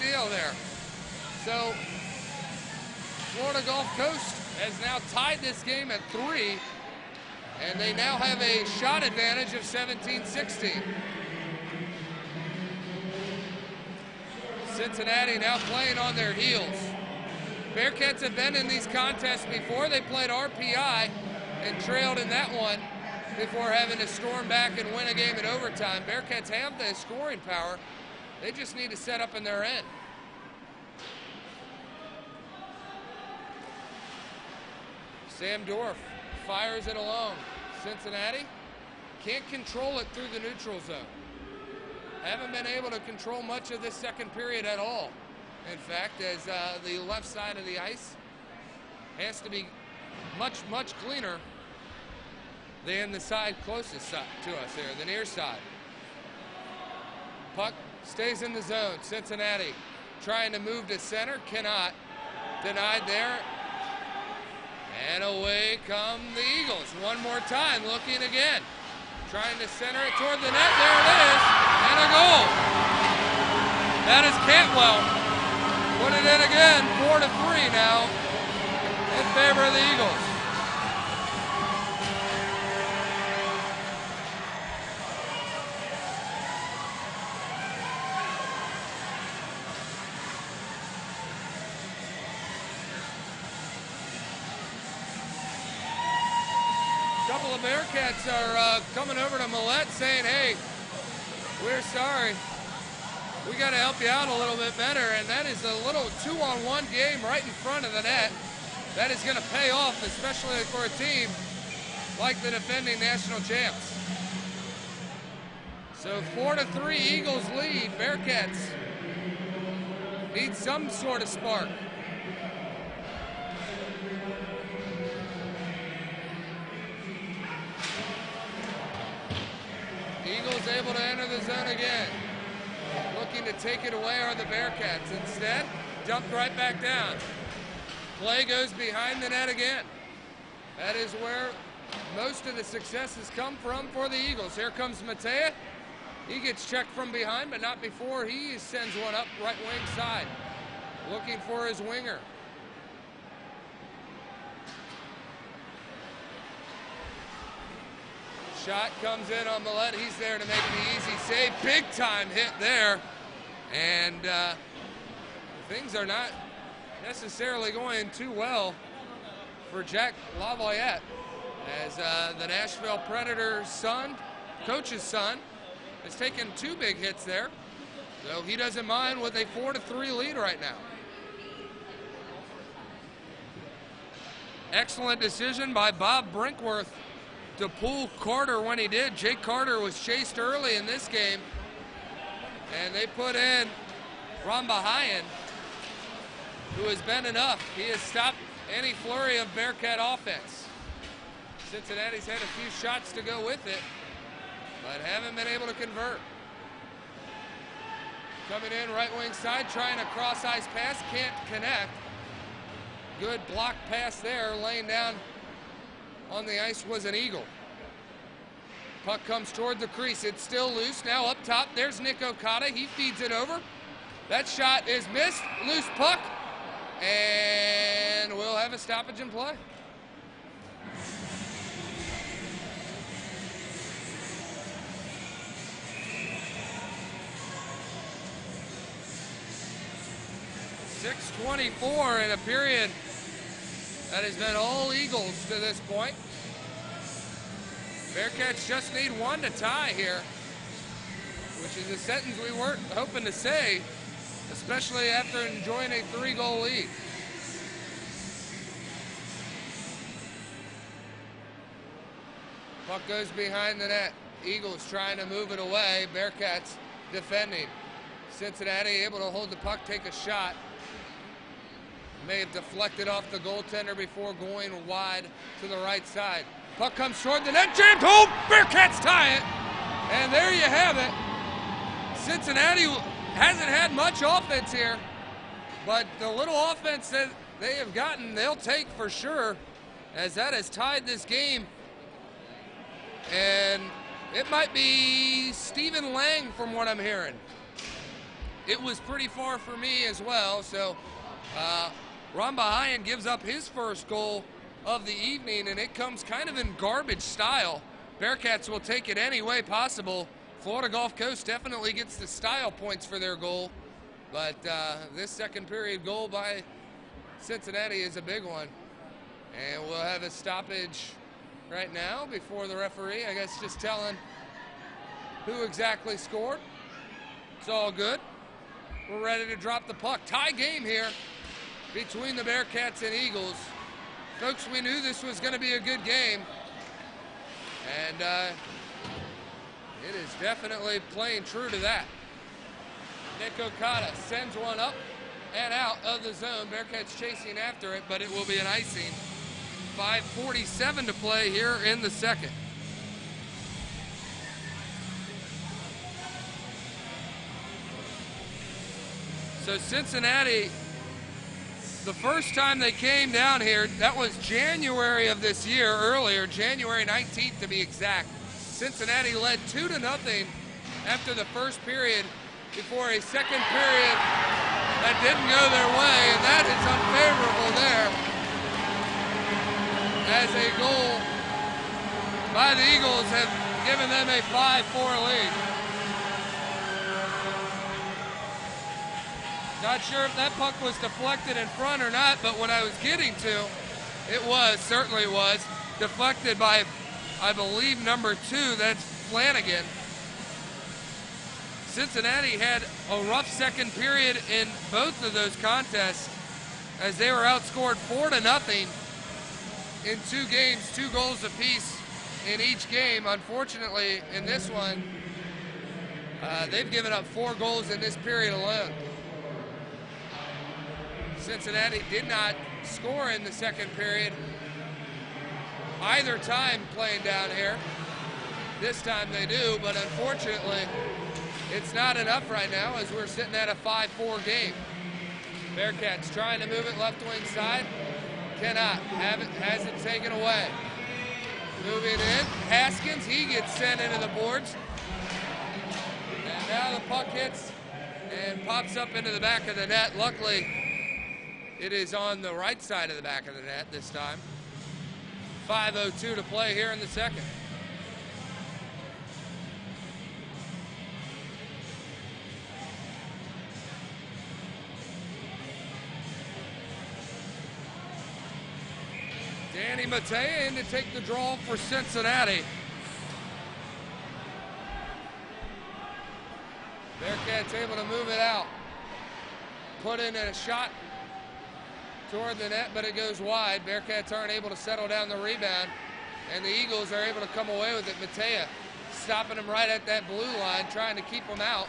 deal there. So Florida Gulf Coast has now tied this game at 3, and they now have a shot advantage of 17-16. Cincinnati now playing on their heels. Bearcats have been in these contests before. They played RPI and trailed in that one before having to storm back and win a game in overtime. Bearcats have the scoring power. They just need to set up in their end. Sam Dorff fires it along. Cincinnati can't control it through the neutral zone. Haven't been able to control much of this second period at all. In fact, as the left side of the ice has to be much, much cleaner than the side closest to us there, the near side. Puck stays in the zone. Cincinnati trying to move to center, cannot. Denied there. And away come the Eagles. One more time, looking again. Trying to center it toward the net. There it is. And a goal. That is Cantwell. Put it in again. 4-3 now in favor of the Eagles. A couple of Bearcats are coming over to Millette saying, hey, we're sorry. We got to help you out a little bit better, and that is a little 2-on-1 game right in front of the net. That is going to pay off, especially for a team like the defending national champs. So 4-3 Eagles lead. Bearcats need some sort of spark. Eagles able to enter the zone again. Looking to take it away are the Bearcats. Instead, dumped right back down. Play goes behind the net again. That is where most of the success has come from for the Eagles. Here comes Matea. He gets checked from behind, but not before he sends one up right wing side. Looking for his winger. Shot comes in on Millette. He's there to make the easy save. Big time hit there. And things are not necessarily going too well for Jack Lavalette, as the Nashville Predators' son, coach's son, has taken 2 big hits there. So he doesn't mind with a 4-3 lead right now. Excellent decision by Bob Brinkworth to pull Carter when he did. Jake Carter was chased early in this game, and they put in Rambahayan, who has been enough. He has stopped any flurry of Bearcat offense. Cincinnati's had a few shots to go with it, but haven't been able to convert. Coming in right wing side, trying a cross ice pass, can't connect. Good block pass there, laying down on the ice was an Eagle. Puck comes toward the crease. It's still loose. Now up top, there's Nick Okada. He feeds it over. That shot is missed. Loose puck. And we'll have a stoppage in play. 6:24 in a period that has been all Eagles to this point. Bearcats just need one to tie here, which is a sentence we weren't hoping to say, especially after enjoying a 3-goal lead. Puck goes behind the net. Eagles trying to move it away. Bearcats defending. Cincinnati able to hold the puck, take a shot. May have deflected off the goaltender before going wide to the right side. Puck comes toward the net, jammed home. Bearcats tie it. And there you have it. Cincinnati hasn't had much offense here, but the little offense that they have gotten, they'll take for sure, as that has tied this game. And it might be Stephen Lang from what I'm hearing. It was pretty far for me as well, so Rambahayan gives up his first goal of the evening, and it comes kind of in garbage style. Bearcats will take it any way possible. Florida Gulf Coast definitely gets the style points for their goal, but this second period goal by Cincinnati is a big one. And we'll have a stoppage right now before the referee, I guess, just telling who exactly scored. It's all good. We're ready to drop the puck. Tie game here between the Bearcats and Eagles. Folks, we knew this was going to be a good game, and it is definitely playing true to that. Nick Okada sends one up and out of the zone. Bearcats chasing after it, but it will be an icing. 5:47 to play here in the second. So Cincinnati, the first time they came down here, that was January of this year, earlier, January 19th to be exact. Cincinnati led 2-0 after the first period before a second period that didn't go their way, and that is unfavorable there, as a goal by the Eagles have given them a 5-4 lead. Not sure if that puck was deflected in front or not, but what I was getting to, it was, certainly was, deflected by, I believe, number 2, that's Flanagan. Cincinnati had a rough second period in both of those contests, as they were outscored 4-0 in 2 games, 2 goals apiece in each game. Unfortunately, in this one, they've given up 4 goals in this period alone. Cincinnati did not score in the second period either time playing down here. This time they do, but unfortunately, it's not enough right now as we're sitting at a 5-4 game. Bearcats trying to move it left wing side. Cannot. Has it taken away. Moving in. Haskins, he gets sent into the boards. And now the puck hits and pops up into the back of the net. Luckily, it is on the right side of the back of the net this time. 5:02 to play here in the second. Danny Matea in to take the draw for Cincinnati. Bearcats able to move it out. Put in a shot toward the net, but it goes wide. Bearcats aren't able to settle down the rebound, and the Eagles are able to come away with it. Matea stopping them right at that blue line, trying to keep them out,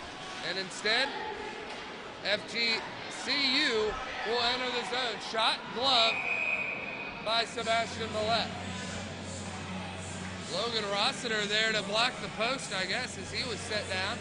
and instead, FGCU will enter the zone. Shot, glove by Sebastian Millette. Logan Rossiter there to block the post, I guess, as he was set down.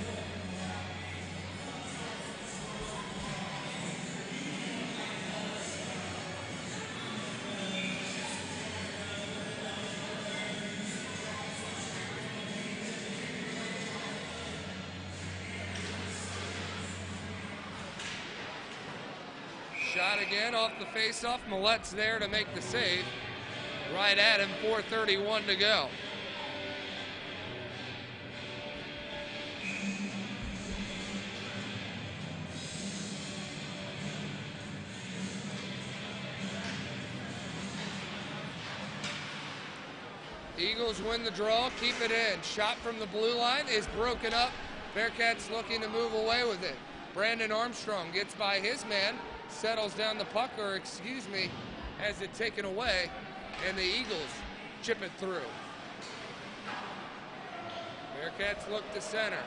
Shot again off the face-off. Millette's there to make the save. Right at him, 4:31 to go. Eagles win the draw, keep it in. Shot from the blue line is broken up. Bearcats looking to move away with it. Brandon Armstrong gets by his man, settles down the puck, or excuse me, has it taken away, and the Eagles chip it through. Bearcats look to center,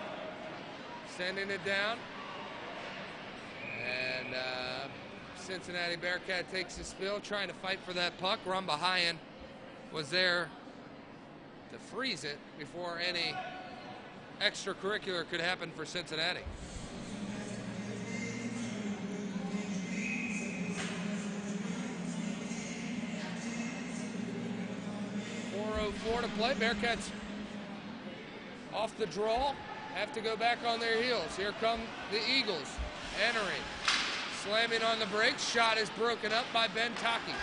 sending it down, and Cincinnati Bearcat takes a spill, trying to fight for that puck. Rumbahayan was there to freeze it before any extracurricular could happen for Cincinnati. 4:04 to play. Bearcats off the draw, have to go back on their heels. Here come the Eagles entering. Slamming on the brakes. Shot is broken up by Ben Taki.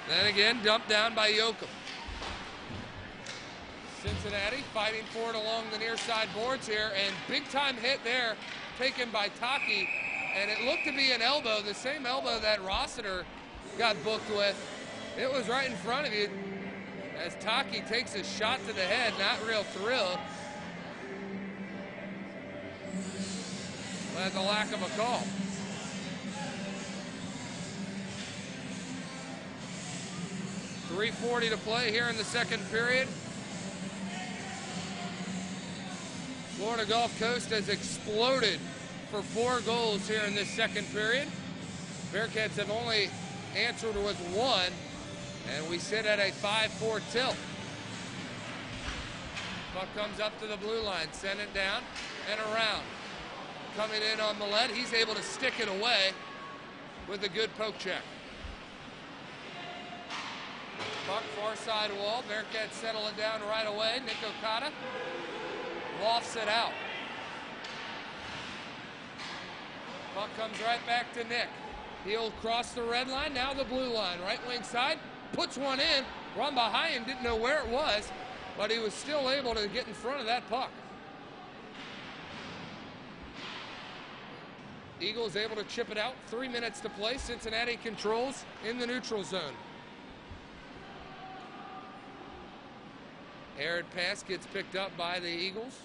Then again, dumped down by Yoakum. Cincinnati fighting for it along the near side boards here, and big time hit there taken by Taki, and it looked to be an elbow, the same elbow that Rossiter got booked with. It was right in front of you as Taki takes a shot to the head. Not real thrilled at the lack of a call. .340 to play here in the second period. Florida Gulf Coast has exploded for 4 goals here in this second period. Bearcats have only answered with 1, and we sit at a 5-4 tilt. Puck comes up to the blue line, send it down and around. Coming in on Millette, he's able to stick it away with a good poke check. Puck far side wall, Bearcats settle it down right away. Nick Okada lofts it out. Puck comes right back to Nick. He'll cross the red line, now the blue line. Right wing side, puts one in. Rumbahayan didn't know where it was, but he was still able to get in front of that puck. Eagles able to chip it out. 3 minutes to play. Cincinnati controls in the neutral zone. Arid pass gets picked up by the Eagles.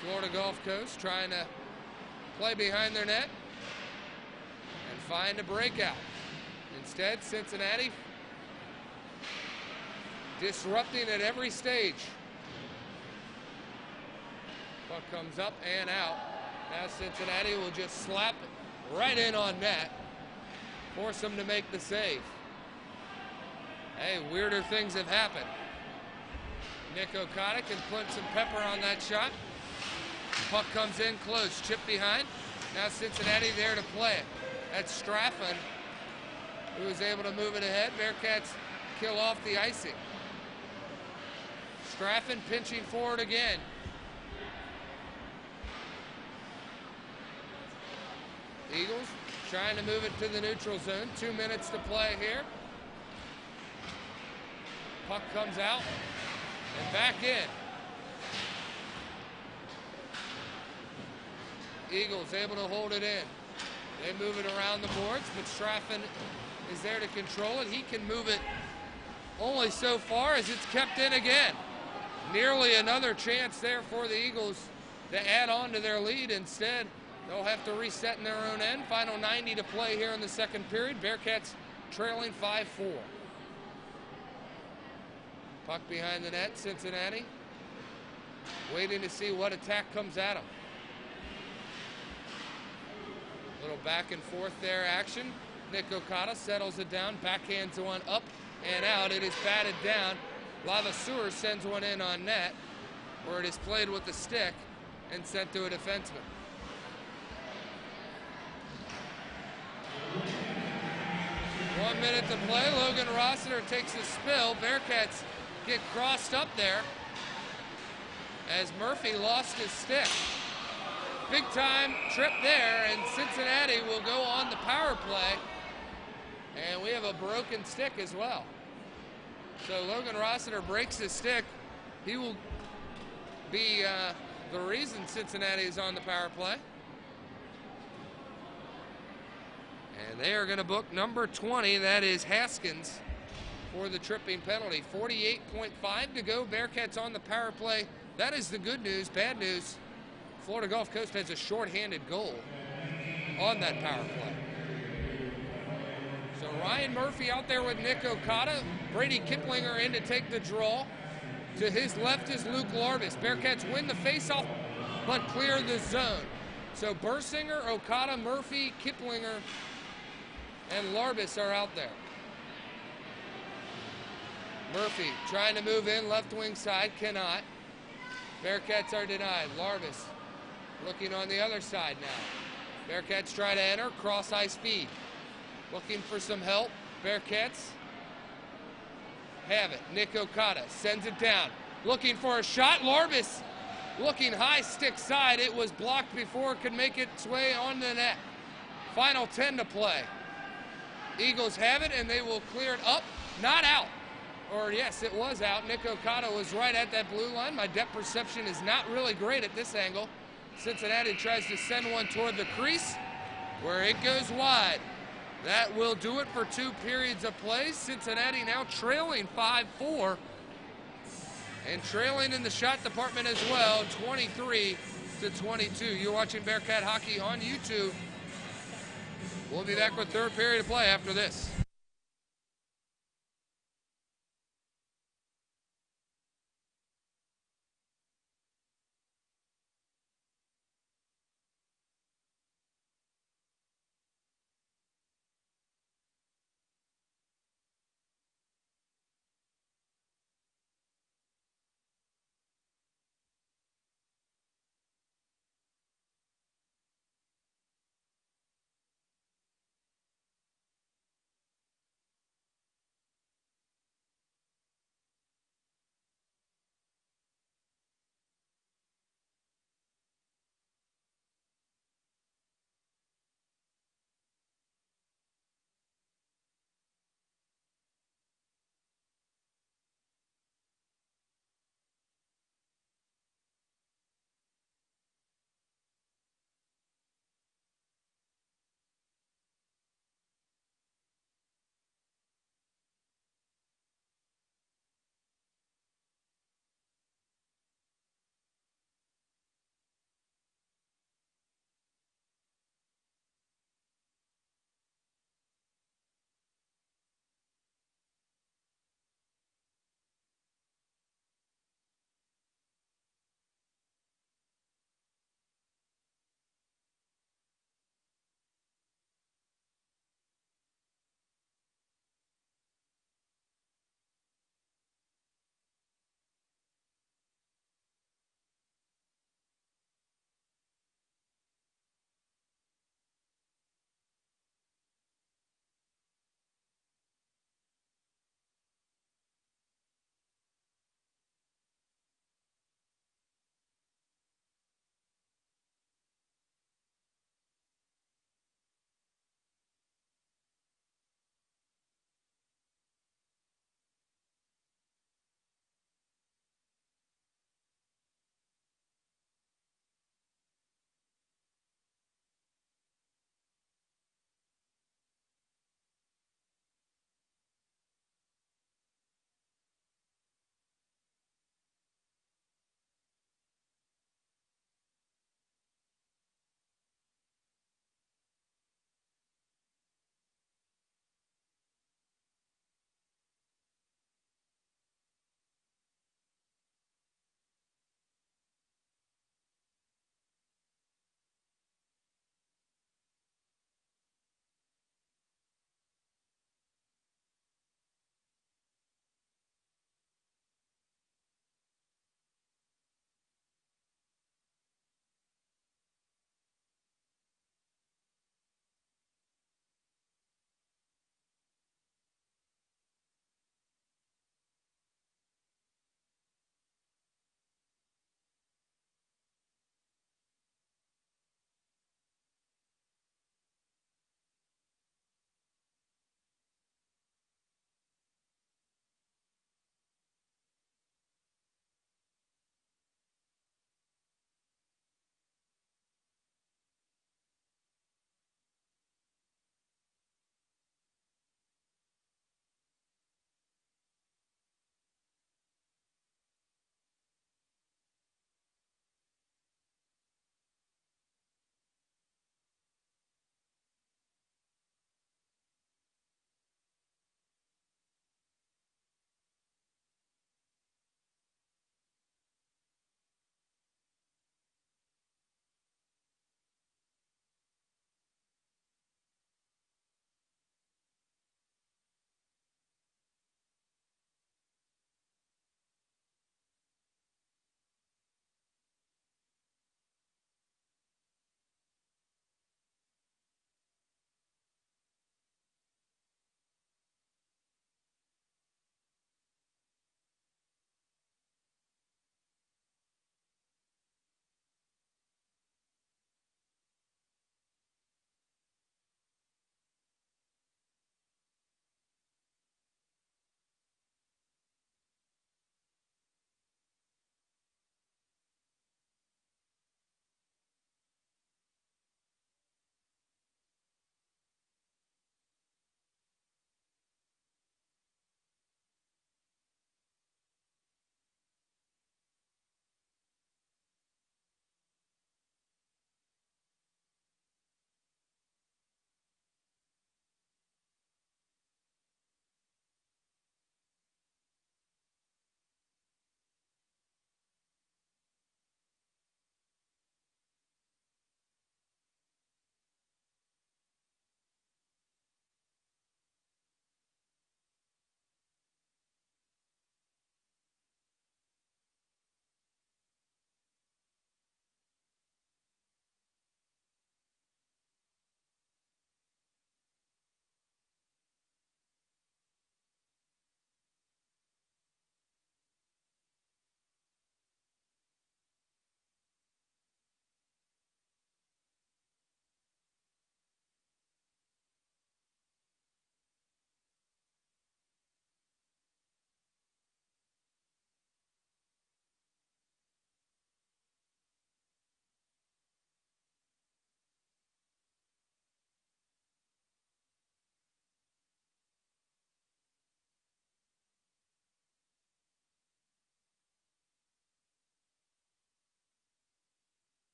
Florida Gulf Coast trying to play behind their net and find a breakout. Instead, Cincinnati disrupting at every stage. Puck comes up and out. Now Cincinnati will just slap it right in on net, force them to make the save. Hey, weirder things have happened. Nick Okada can put some pepper on that shot. Puck comes in close, chip behind. Now Cincinnati there to play it. That's Straffen, who is able to move it ahead. Bearcats kill off the icing. Straffen pinching forward again. Eagles trying to move it to the neutral zone. 2 minutes to play here. Puck comes out and back in. Eagles able to hold it in. They move it around the boards, but Straffen is there to control it. He can move it only so far as it's kept in again. Nearly another chance there for the Eagles to add on to their lead. Instead, they'll have to reset in their own end. Final 90 to play here in the second period. Bearcats trailing 5-4. Puck behind the net, Cincinnati waiting to see what attack comes at them. Little back and forth there action. Nick Okada settles it down, backhands one up and out. It is batted down. Lavaseur sends one in on net, where it is played with the stick and sent to a defenseman. One minute to play. Logan Rossiter takes a spill. Bearcats get crossed up there as Murphy lost his stick. Big time trip there, and Cincinnati will go on the power play. And we have a broken stick as well. So Logan Rossiter breaks his stick. He will be the reason Cincinnati is on the power play. And they are going to book number 20. That is Haskins. for the tripping penalty. 48.5 to go. Bearcats on the power play. That is the good news. Bad news, Florida Gulf Coast has a shorthanded goal on that power play. So Ryan Murphy out there with Nick Okada. Brady Kiplinger in to take the draw. To his left is Luke Larbus. Bearcats win the faceoff, but clear the zone. So Bursinger, Okada, Murphy, Kiplinger, and Larbus are out there. Murphy trying to move in, left wing side, cannot. Bearcats are denied. Larbus looking on the other side now. Bearcats try to enter, cross high speed. Looking for some help. Bearcats have it. Nick Okada sends it down. Looking for a shot. Larbus looking high, stick side. It was blocked before it could make its way on the net. Final 10 to play. Eagles have it, and they will clear it up. Not out. Or yes, it was out. Nick Okada was right at that blue line. My depth perception is not really great at this angle. Cincinnati tries to send one toward the crease, where it goes wide. That will do it for 2 periods of play. Cincinnati now trailing 5-4 and trailing in the shot department as well, 23-22. You're watching Bearcat Hockey on YouTube. We'll be back with 3rd period of play after this.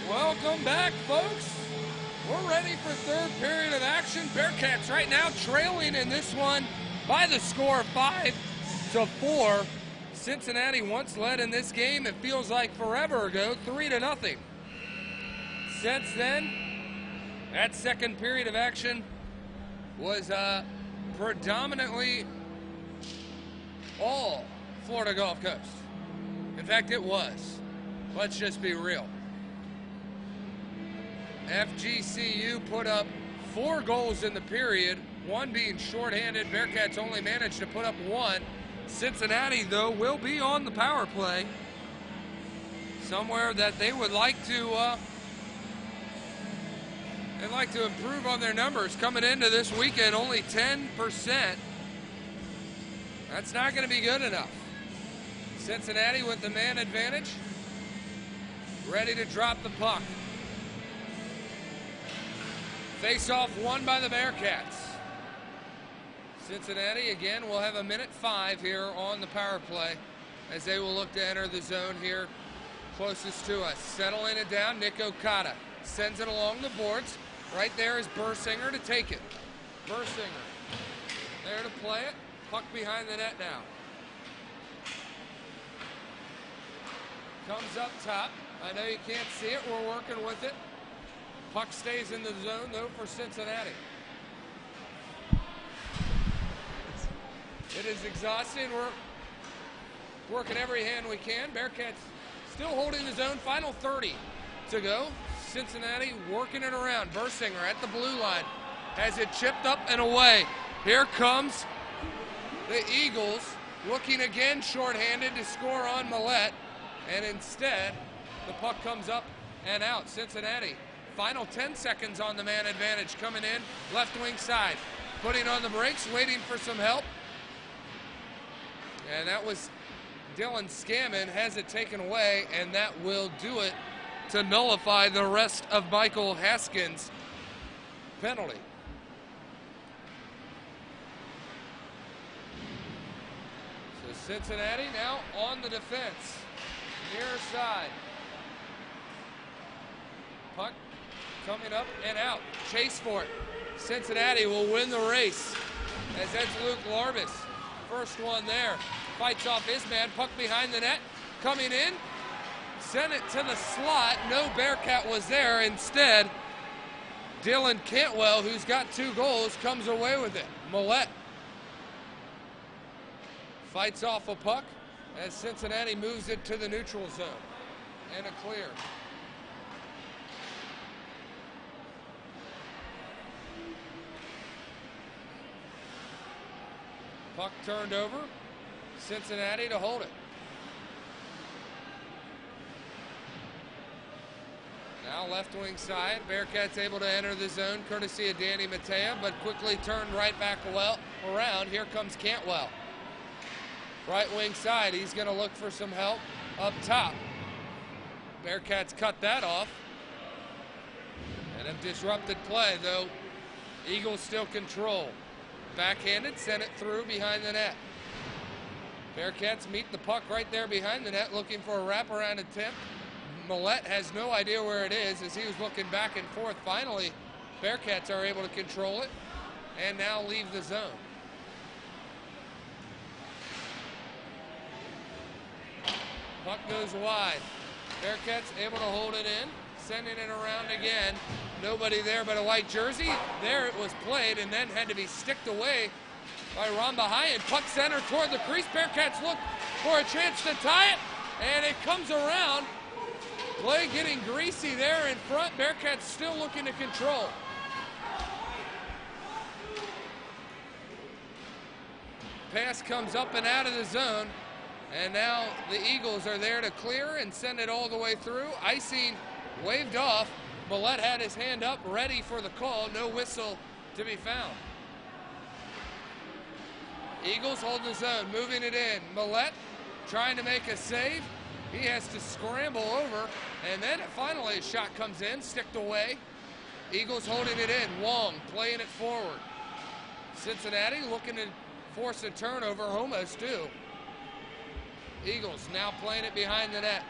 Welcome back, folks. We're ready for third period of action. Bearcats right now trailing in this one by the score of 5-4. Cincinnati once led in this game, it feels like forever ago, 3-0. Since then, that second period of action was predominantly all Florida Gulf Coast. In fact, it was. Let's just be real. FGCU put up 4 goals in the period, one being shorthanded. Bearcats only managed to put up 1. Cincinnati, though, will be on the power play. Somewhere that they would like to improve on their numbers coming into this weekend. Only 10%. That's not going to be good enough. Cincinnati with the man advantage, ready to drop the puck. Face-off won by the Bearcats. Cincinnati, again, will have a minute 5 here on the power play as they will look to enter the zone here closest to us. Settling it down, Nick Okada sends it along the boards. Right there is Bursinger to take it. Bursinger there to play it. Puck behind the net now. Comes up top. I know you can't see it. We're working with it. Puck stays in the zone, though, for Cincinnati. It is exhausting. We're working every hand we can. Bearcats still holding the zone. Final 30 to go. Cincinnati working it around. Bursinger at the blue line. Has it chipped up and away. Here comes the Eagles. Looking again shorthanded to score on Millette. And instead, the puck comes up and out. Cincinnati. Final 10 seconds on the man advantage coming in. Left wing side. Putting on the brakes, waiting for some help. And that was Dylan Scammon. Has it taken away, and that will do it to nullify the rest of Michael Haskins' penalty. So Cincinnati now on the defense. Near side. Puck coming up and out. Chase for it. Cincinnati will win the race as that's Luke Larbus. First one there. Fights off his man. Puck behind the net. Coming in. Sent it to the slot. No Bearcat was there. Instead, Dylan Cantwell, who's got 2 goals, comes away with it. Millette fights off a puck as Cincinnati moves it to the neutral zone. And a clear. Puck turned over. Cincinnati to hold it. Now left wing side. Bearcats able to enter the zone courtesy of Danny Matea, but quickly turned right back around. Here comes Cantwell. Right wing side. He's going to look for some help up top. Bearcats cut that off. And a disrupted play, though. Eagles still control. Backhanded, sent it through behind the net. Bearcats meet the puck right there behind the net, looking for a wraparound attempt. Millette has no idea where it is as he was looking back and forth. Finally, Bearcats are able to control it and now leave the zone. Puck goes wide. Bearcats able to hold it in, sending it around again. Nobody there but a white jersey. There it was played and then had to be sticked away by Rambahayan. Puck center toward the crease. Bearcats look for a chance to tie it, and it comes around. Play getting greasy there in front. Bearcats still looking to control. Pass comes up and out of the zone, and now the Eagles are there to clear and send it all the way through. Icing waved off. Millette had his hand up, ready for the call. No whistle to be found. Eagles hold the zone, moving it in. Millette trying to make a save. He has to scramble over, and then finally a shot comes in, sticked away. Eagles holding it in. Wong playing it forward. Cincinnati looking to force a turnover. Almost do. Eagles now playing it behind the net.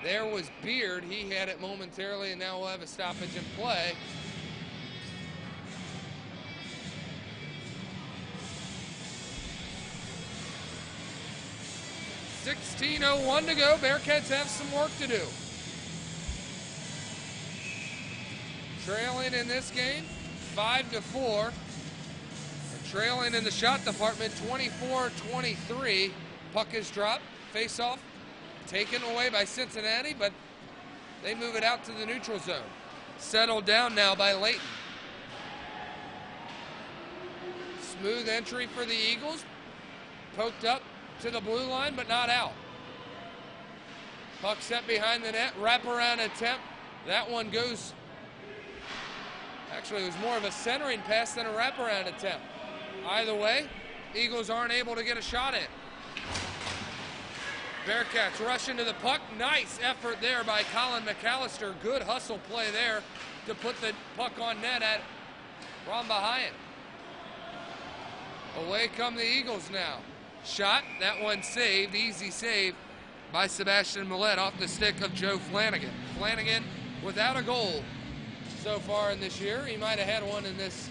There was Beard. He had it momentarily, and now we'll have a stoppage in play. .16:01 to go. Bearcats have some work to do. Trailing in this game, 5-4. And trailing in the shot department, 24-23. Puck is dropped. Face-off taken away by Cincinnati, but they move it out to the neutral zone. Settled down now by Layton. Smooth entry for the Eagles. Poked up to the blue line, but not out. Puck set behind the net. Wraparound attempt. That one goes... Actually, it was more of a centering pass than a wraparound attempt. Either way, Eagles aren't able to get a shot in. Bearcats rush into the puck. Nice effort there by Colin McAllister. Good hustle play there to put the puck on net at Rambahayan. Away come the Eagles now. Shot, that one saved, easy save by Sebastian Millette off the stick of Joe Flanagan. Flanagan without a goal so far in this year. He might have had one in this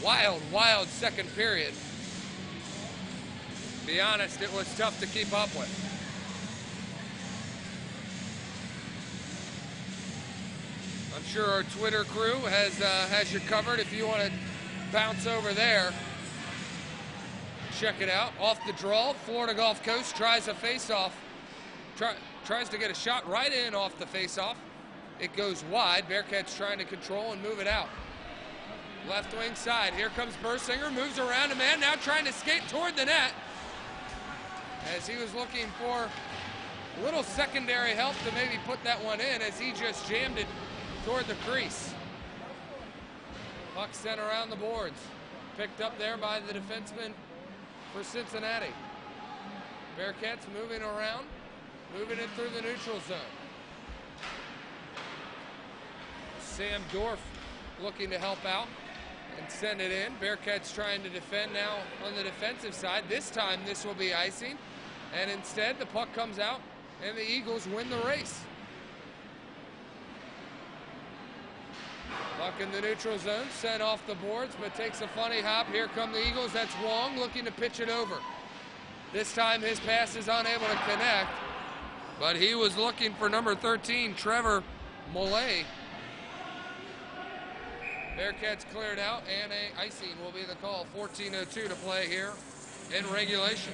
wild second period. To be honest, it was tough to keep up with. I'm sure our Twitter crew has you covered if you want to bounce over there. Check it out. Off the draw, Florida Gulf Coast tries a face-off. Tries to get a shot right in off the face-off. It goes wide. Bearcats trying to control and move it out. Left wing side. Here comes Bursinger. Moves around a man. Now trying to skate toward the net. As he was looking for a little secondary help to maybe put that one in, as he just jammed it toward the crease. Puck sent around the boards. Picked up there by the defenseman for Cincinnati. Bearcats moving around, moving it through the neutral zone. Sam Dorf looking to help out and send it in. Bearcats trying to defend now on the defensive side. This time this will be icing, and instead the puck comes out and the Eagles win the race. Puck in the neutral zone, sent off the boards, but takes a funny hop. Here come the Eagles. That's Wong looking to pitch it over. This time his pass is unable to connect, but he was looking for number 13, Trevor Mollet. Bearcats cleared out, and a icing will be the call. 14:02 to play here in regulation.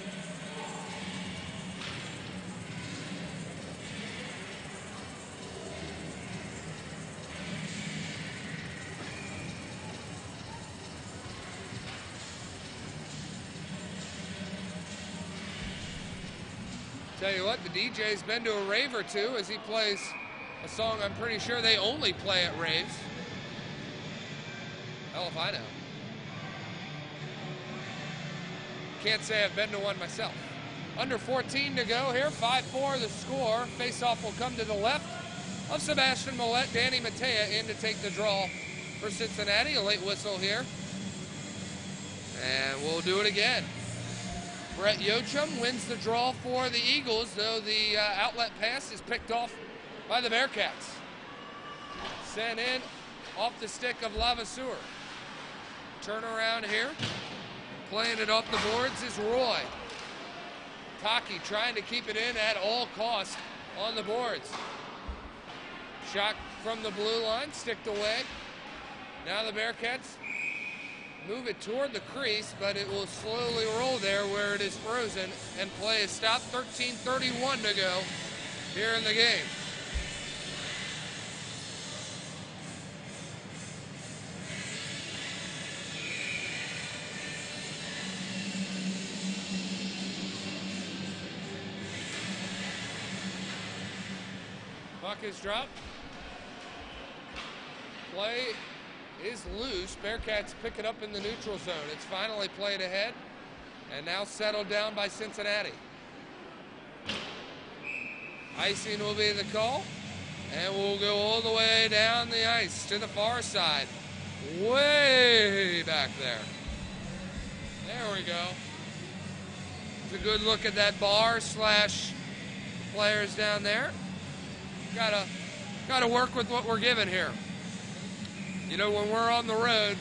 Tell you what, the DJ's been to a rave or two as he plays a song I'm pretty sure they only play at raves. Hell if I know. Can't say I've been to one myself. Under 14 to go here, 5-4 the score. Face-off will come to the left of Sebastian Millette. Danny Matea in to take the draw for Cincinnati. A late whistle here. And we'll do it again. Brett Yochum wins the draw for the Eagles, though the outlet pass is picked off by the Bearcats. Sent in off the stick of Lavaseur. Turnaround here. Playing it off the boards is Roy. Taki trying to keep it in at all costs on the boards. Shot from the blue line, sticked away. Now the Bearcats move it toward the crease, but it will slowly roll there where it is frozen, and play is stopped. 13:31 to go here in the game. Puck is dropped. Play is loose. Bearcats pick it up in the neutral zone. It's finally played ahead and now settled down by Cincinnati. Icing will be the call, and we'll go all the way down the ice to the far side. Way back there. There we go. It's a good look at that bar slash players down there. Gotta work with what we're given here. You know, when we're on the road,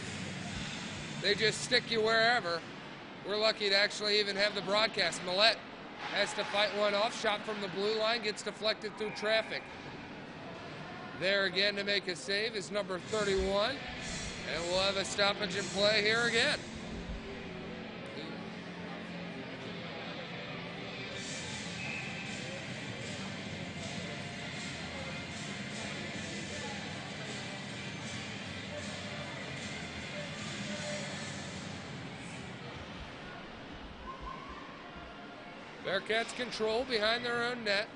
they just stick you wherever. We're lucky to actually even have the broadcast. Millette has to fight one off. Shot from the blue line, gets deflected through traffic. There again to make a save is number 31. And we'll have a stoppage in play here again. Bearcats control behind their own net.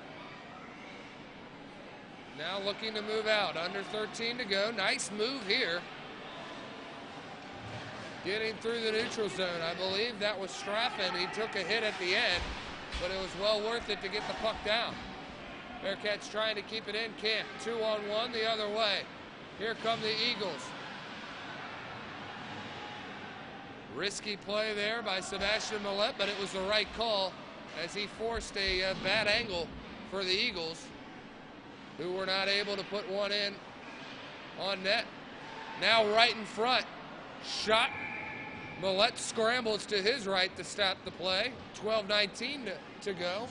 Now looking to move out. Under 13 to go. Nice move here. Getting through the neutral zone. I believe that was Straffen. He took a hit at the end, but it was well worth it to get the puck down. Bearcats trying to keep it in. Can't. 2-on-1 the other way. Here come the Eagles. Risky play there by Sebastian Millette, but it was the right call as he forced a bad angle for the Eagles, who were not able to put one in on net. Now right in front, shot. Millette scrambles to his right to stop the play. 12:19 to go,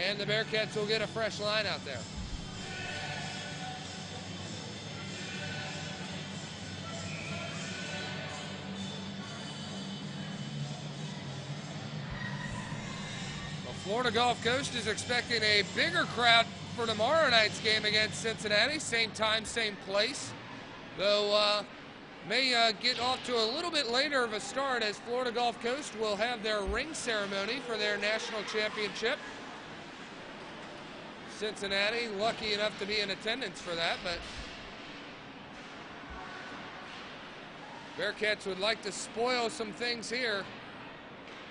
and the Bearcats will get a fresh line out there. Florida Gulf Coast is expecting a bigger crowd for tomorrow night's game against Cincinnati. Same time, same place. Though may get off to a little bit later of a start, as Florida Gulf Coast will have their ring ceremony for their national championship. Cincinnati lucky enough to be in attendance for that, but Bearcats would like to spoil some things here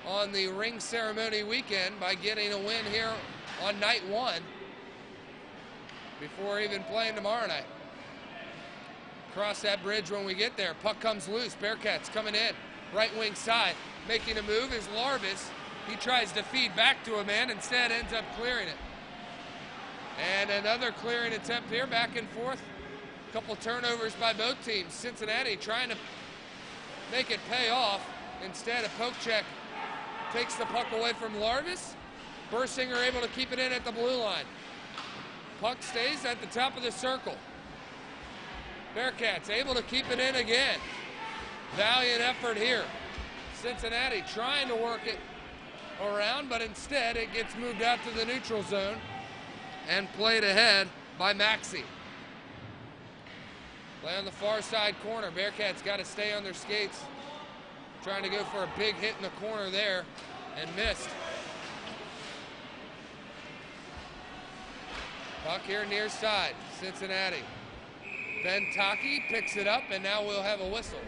on the ring ceremony weekend by getting a win here on night one before even playing tomorrow night. Cross that bridge when we get there. Puck comes loose. Bearcats coming in. Right wing side. Making a move is Larvis. He tries to feed back to a man. Instead ends up clearing it. And another clearing attempt here. Back and forth. A couple turnovers by both teams. Cincinnati trying to make it pay off. Instead, a poke check takes the puck away from Larvis. Bursinger able to keep it in at the blue line. Puck stays at the top of the circle. Bearcats able to keep it in again. Valiant effort here. Cincinnati trying to work it around, but instead it gets moved out to the neutral zone and played ahead by Maxey. Play on the far side corner. Bearcats got to stay on their skates. Trying to go for a big hit in the corner there and missed. Puck here near side, Cincinnati. Ben Taki picks it up, and now we'll have a whistle.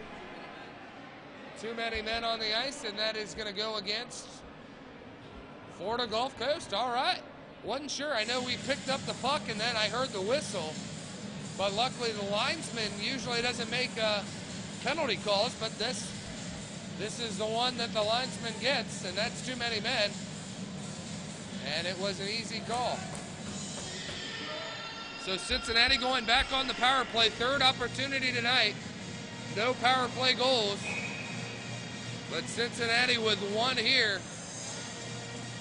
Too many men on the ice, and that is going to go against Florida Gulf Coast. All right. Wasn't sure. I know we picked up the puck, and then I heard the whistle. But luckily the linesman usually doesn't make penalty calls, but this is the one that the linesman gets, and that's too many men. And it was an easy call. So Cincinnati going back on the power play. Third opportunity tonight. No power play goals. But Cincinnati with one here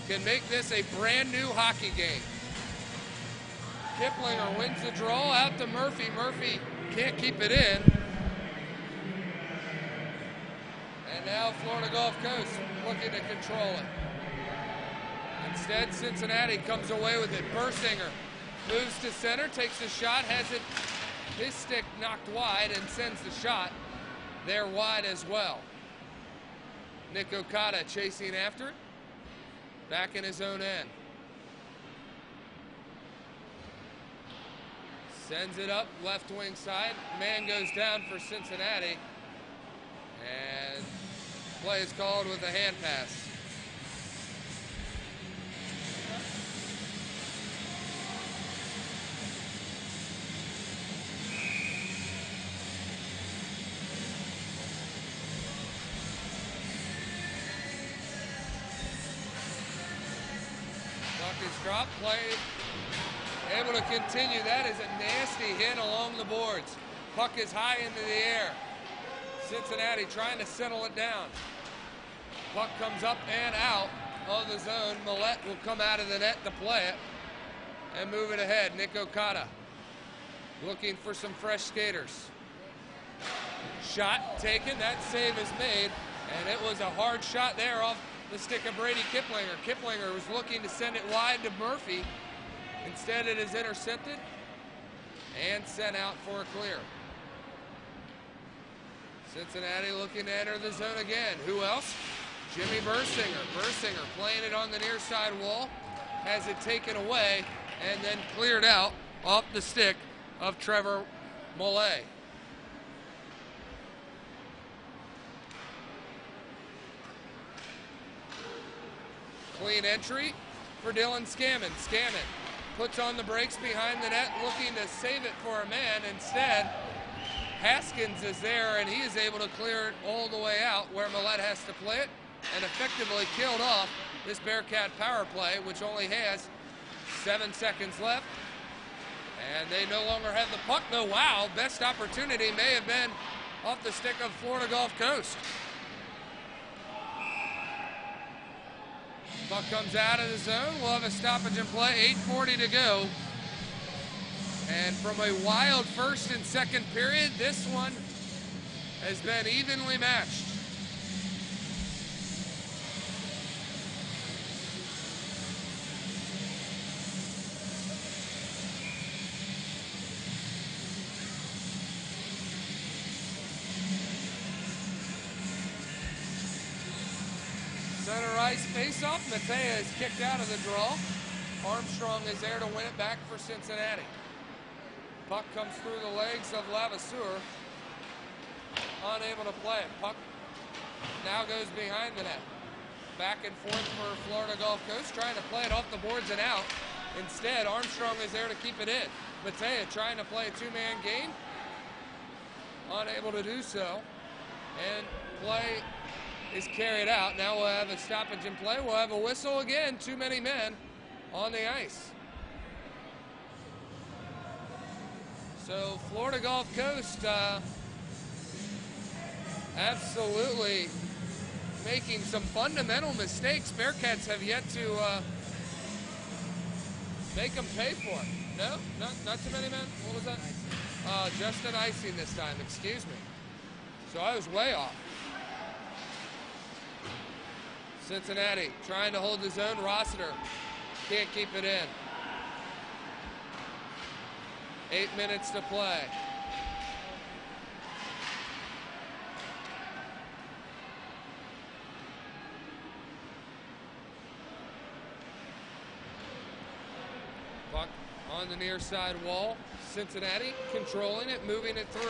can make this a brand new hockey game. Kiplinger wins the draw out to Murphy. Murphy can't keep it in. And now Florida Gulf Coast looking to control it. Instead, Cincinnati comes away with it. Bursinger moves to center, takes a shot, has it, his stick knocked wide, and sends the shot there wide as well. Nick Okada chasing after it, back in his own end. Sends it up, left wing side. Man goes down for Cincinnati. And play is called with a hand pass. Puck is Drop play. Able to continue. That is a nasty hit along the boards. Puck is high into the air. Cincinnati trying to settle it down. Puck comes up and out of the zone. Millette will come out of the net to play it and move it ahead. Nick Okada looking for some fresh skaters. Shot taken. That save is made. And it was a hard shot there off the stick of Brady Kiplinger. Kiplinger was looking to send it wide to Murphy. Instead, it is intercepted and sent out for a clear. Cincinnati looking to enter the zone again. Who else? Jimmy Bursinger. Bursinger playing it on the near side wall. Has it taken away and then cleared out off the stick of Trevor Mollet. Clean entry for Dylan Scammon. Scammon puts on the brakes behind the net, looking to save it for a man. Instead, Haskins is there, and he is able to clear it all the way out where Millette has to play it, and effectively killed off this Bearcat power play, which only has 7 seconds left. And they no longer have the puck. No, wow, best opportunity may have been off the stick of Florida Gulf Coast. Puck comes out of the zone. We'll have a stoppage in play. 8:40 to go. And from a wild first and second period, this one has been evenly matched. Center ice face-off. Matea is kicked out of the draw. Armstrong is there to win it back for Cincinnati. Puck comes through the legs of Lavasseur. Unable to play it. Puck now goes behind the net. Back and forth for Florida Gulf Coast, trying to play it off the boards and out. Instead, Armstrong is there to keep it in. Matea trying to play a two-man game. Unable to do so. And play is carried out. Now we'll have a stoppage in play. We'll have a whistle again. Too many men on the ice. So Florida Gulf Coast absolutely making some fundamental mistakes. Bearcats have yet to make them pay for it. No? Not too many men? What was that? Just an icing this time. Excuse me. So I was way off. Cincinnati trying to hold the zone. Rossiter can't keep it in. 8 minutes to play. Puck on the near side wall. Cincinnati controlling it, moving it through.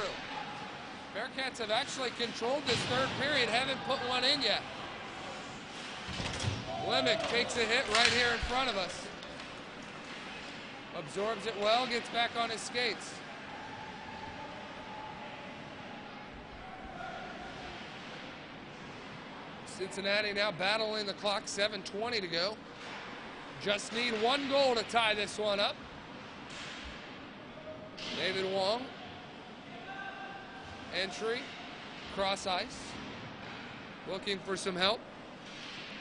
Bearcats have actually controlled this third period, haven't put one in yet. Lemick takes a hit right here in front of us. Absorbs it well, gets back on his skates. Cincinnati now battling the clock, 7:20 to go. Just need one goal to tie this one up. David Wong. Entry, cross ice. Looking for some help.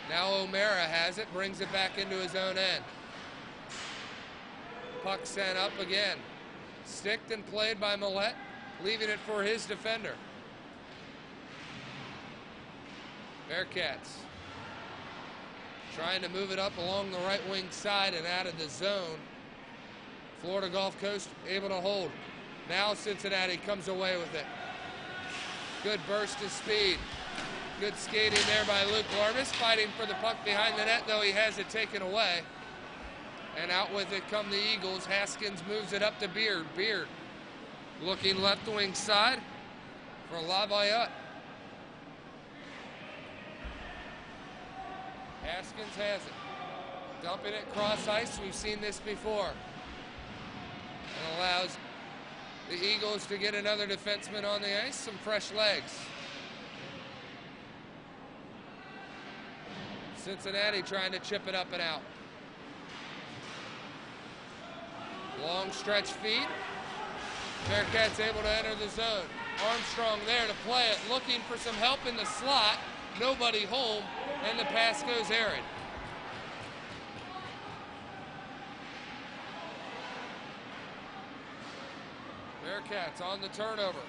Now O'Mara has it, brings it back into his own end. Puck sent up again. Sticked and played by Millette, leaving it for his defender. Bearcats trying to move it up along the right wing side and out of the zone. Florida Gulf Coast able to hold. Now Cincinnati comes away with it. Good burst of speed. Good skating there by Luke Larmis, fighting for the puck behind the net, though he has it taken away. And out with it come the Eagles. Haskins moves it up to Beard. Beard looking left wing side for Lavoyette. Haskins has it. Dumping it cross ice. We've seen this before. And allows the Eagles to get another defenseman on the ice. Some fresh legs. Cincinnati trying to chip it up and out. Long stretch feed. Bearcats able to enter the zone. Armstrong there to play it, looking for some help in the slot. Nobody home, and the pass goes airy. Bearcats on the turnover.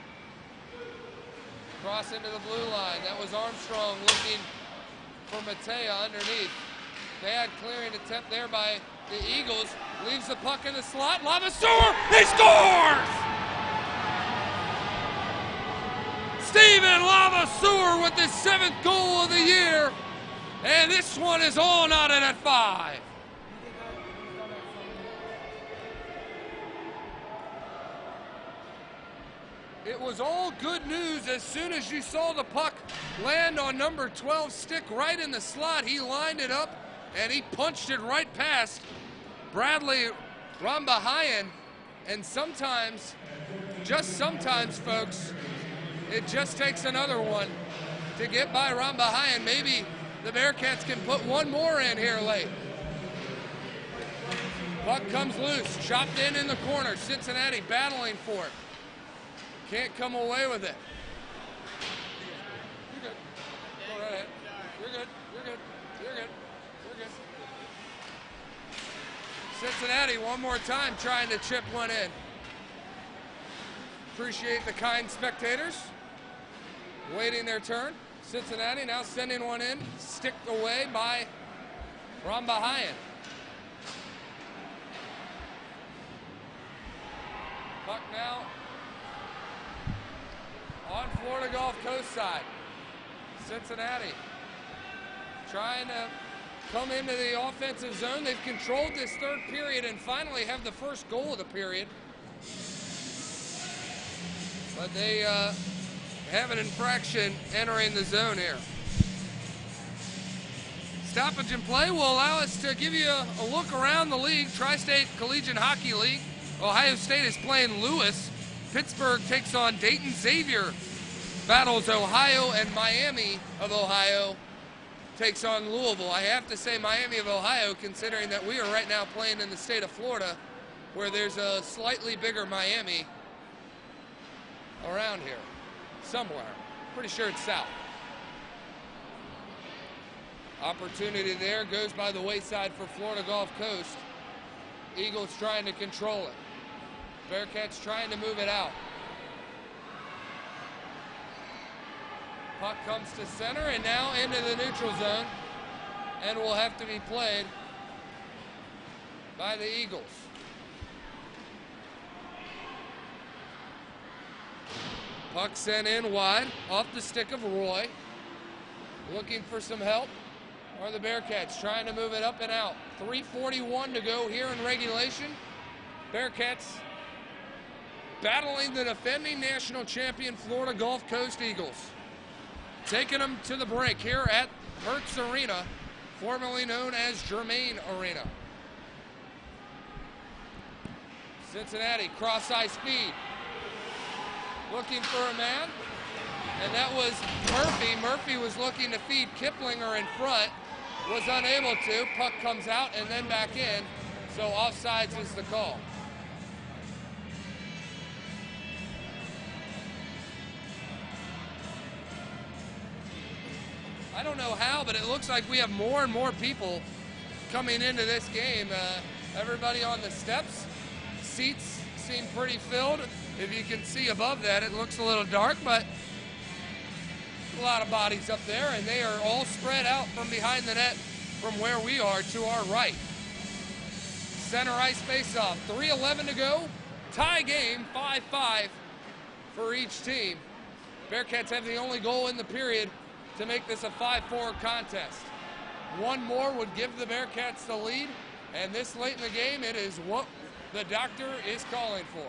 Cross into the blue line. That was Armstrong looking for Matea underneath. Bad clearing attempt there by the Eagles. Leaves the puck in the slot. Lavaseur, he scores! Steven Lavaseur with his 7th goal of the year. And this one is all knotted at 5. It was all good news as soon as you saw the puck land on number 12 stick right in the slot. He lined it up and he punched it right past Bradley Rambahayan. And sometimes, just sometimes, folks, it just takes another one to get by Rambahayan. Maybe the Bearcats can put one more in here late. Puck comes loose, chopped in the corner. Cincinnati battling for it. Can't come away with it. You're good. Go right ahead. You're good. You're good. You're good. You're good. Cincinnati one more time trying to chip one in. Appreciate the kind spectators waiting their turn. Cincinnati now sending one in, sticked away by Rambahayan. Puck now on Florida Gulf Coast side. Cincinnati trying to come into the offensive zone. They've controlled this third period and finally have the first goal of the period. But they have an infraction entering the zone here. Stoppage in play will allow us to give you a look around the league. Tri-State Collegiate Hockey League. Ohio State is playing Lewis. Pittsburgh takes on Dayton. Xavier battles Ohio, and Miami of Ohio takes on Louisville. I have to say Miami of Ohio, considering that we are right now playing in the state of Florida, where there's a slightly bigger Miami around here, somewhere. Pretty sure it's south. Opportunity there goes by the wayside for Florida Gulf Coast. Eagles trying to control it. Bearcats trying to move it out. Puck comes to center and now into the neutral zone and will have to be played by the Eagles. Puck sent in wide off the stick of Roy. Looking for some help are the Bearcats trying to move it up and out. 3:41 to go here in regulation. Bearcats battling the defending national champion Florida Gulf Coast Eagles. Taking them to the break here at Hertz Arena, formerly known as Germain Arena. Cincinnati cross-ice speed. Looking for a man, and that was Murphy. Murphy was looking to feed Kiplinger in front, was unable to. Puck comes out and then back in, so offsides is the call. I don't know how, but it looks like we have more and more people coming into this game. Everybody on the steps. Seats seem pretty filled. If you can see above that, it looks a little dark, but a lot of bodies up there, and they are all spread out from behind the net from where we are to our right. Center ice face-off. 3:11 to go. Tie game, 5-5 for each team. Bearcats have the only goal in the period to make this a 5-4 contest. One more would give the Bearcats the lead, and this late in the game, it is what the doctor is calling for.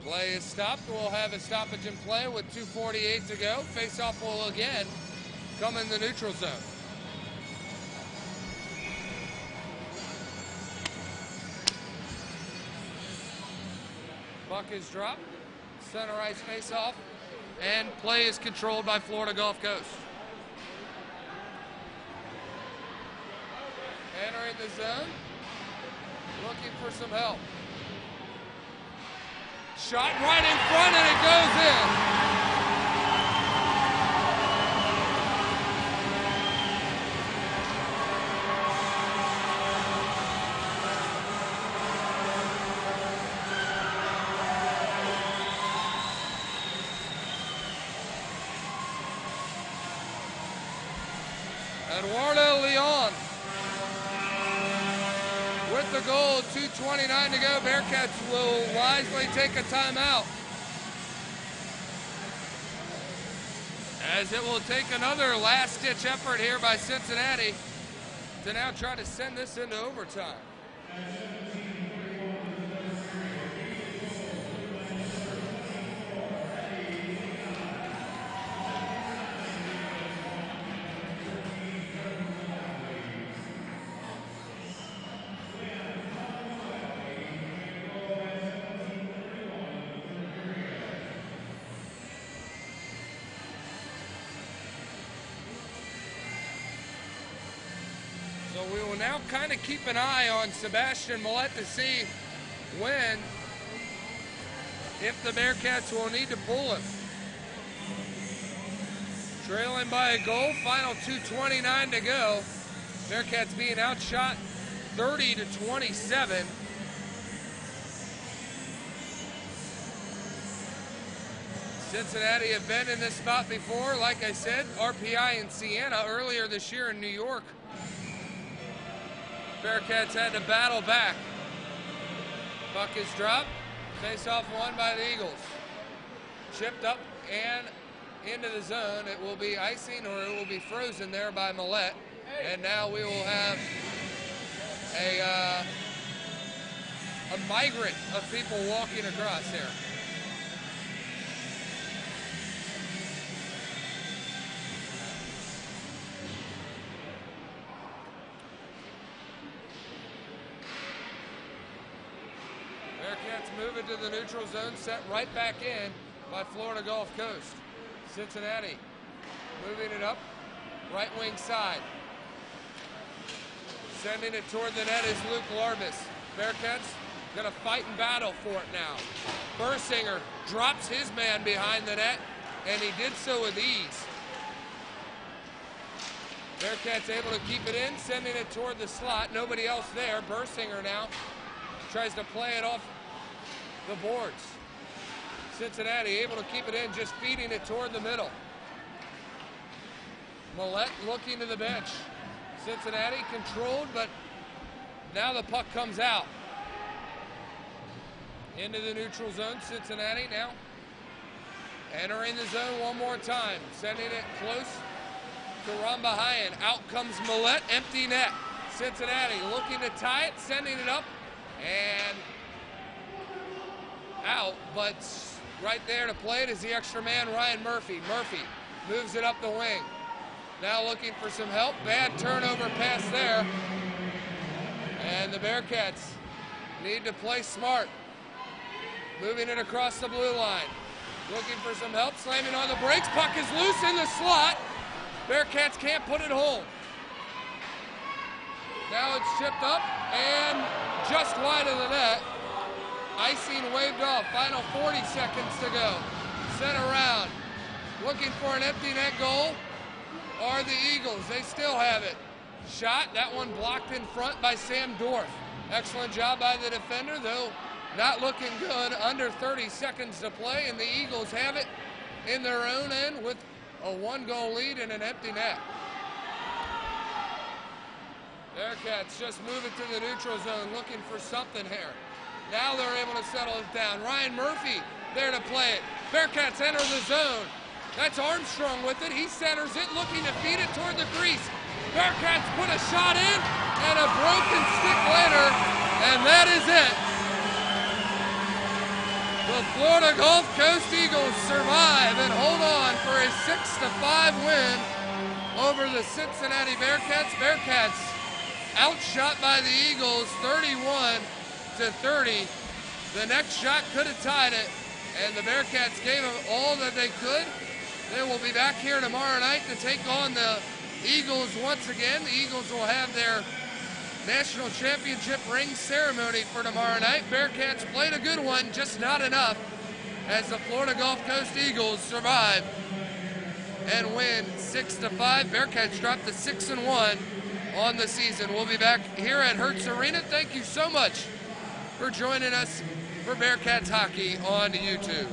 Play is stopped. We'll have a stoppage in play with 2:48 to go. Face-off will again come in the neutral zone. Puck is dropped. Center ice face-off, and play is controlled by Florida Gulf Coast. Entering the zone, looking for some help. Shot right in front, and it goes in. Eduardo Leon with the goal, 2:29 to go. Bearcats will wisely take a timeout, as it will take another last-ditch effort here by Cincinnati to now try to send this into overtime. So we will now kind of keep an eye on Sebastian Millette to see when, if the Bearcats will need to pull him. Trailing by a goal, final 2:29 to go. Bearcats being outshot 30-27. Cincinnati have been in this spot before. Like I said, RPI and Siena earlier this year in New York. Bearcats had to battle back. Puck is dropped. Face-off won by the Eagles. Chipped up and into the zone. It will be icing, or it will be frozen there by Millette. And now we will have a migrant of people walking across here. Bearcats move into the neutral zone, set right back in by Florida Gulf Coast. Cincinnati moving it up, right wing side. Sending it toward the net is Luke Larbus. Bearcats gonna fight and battle for it now. Bursinger drops his man behind the net, and he did so with ease. Bearcats able to keep it in, sending it toward the slot. Nobody else there. Bursinger now tries to play it off the boards. Cincinnati able to keep it in, just feeding it toward the middle. Millette looking to the bench. Cincinnati controlled, but now the puck comes out. Into the neutral zone, Cincinnati now entering the zone one more time. Sending it close to Rambahayan. Out comes Millette, empty net. Cincinnati looking to tie it, sending it up, and out, but right there to play it is the extra man, Ryan Murphy. Murphy moves it up the wing. Now looking for some help. Bad turnover pass there. And the Bearcats need to play smart. Moving it across the blue line. Looking for some help, slamming on the brakes. Puck is loose in the slot. Bearcats can't put it home. Now it's chipped up and just wide of the net. Icing waved off. Final 40 seconds to go. Sent around. Looking for an empty net goal are the Eagles. They still have it. Shot. That one blocked in front by Sam Dorff. Excellent job by the defender, though not looking good. Under 30 seconds to play, and the Eagles have it in their own end with a 1-goal lead and an empty net. Bearcats just move it to the neutral zone, looking for something here. Now they're able to settle it down. Ryan Murphy there to play it. Bearcats enter the zone. That's Armstrong with it. He centers it, looking to feed it toward the crease. Bearcats put a shot in, and a broken stick later, and that is it. The Florida Gulf Coast Eagles survive and hold on for a 6-5 win over the Cincinnati Bearcats. Bearcats outshot by the Eagles 31-30. The next shot could have tied it, And the Bearcats gave them all that they could. They will be back here tomorrow night to take on the Eagles once again. The Eagles will have their national championship ring ceremony for tomorrow night. Bearcats played a good one, just not enough, as the Florida Gulf Coast Eagles survive and win 6-5. Bearcats drop to 6-1 on the season. We'll be back here at Hertz Arena. Thank you so much for joining us for Bearcats Hockey on YouTube.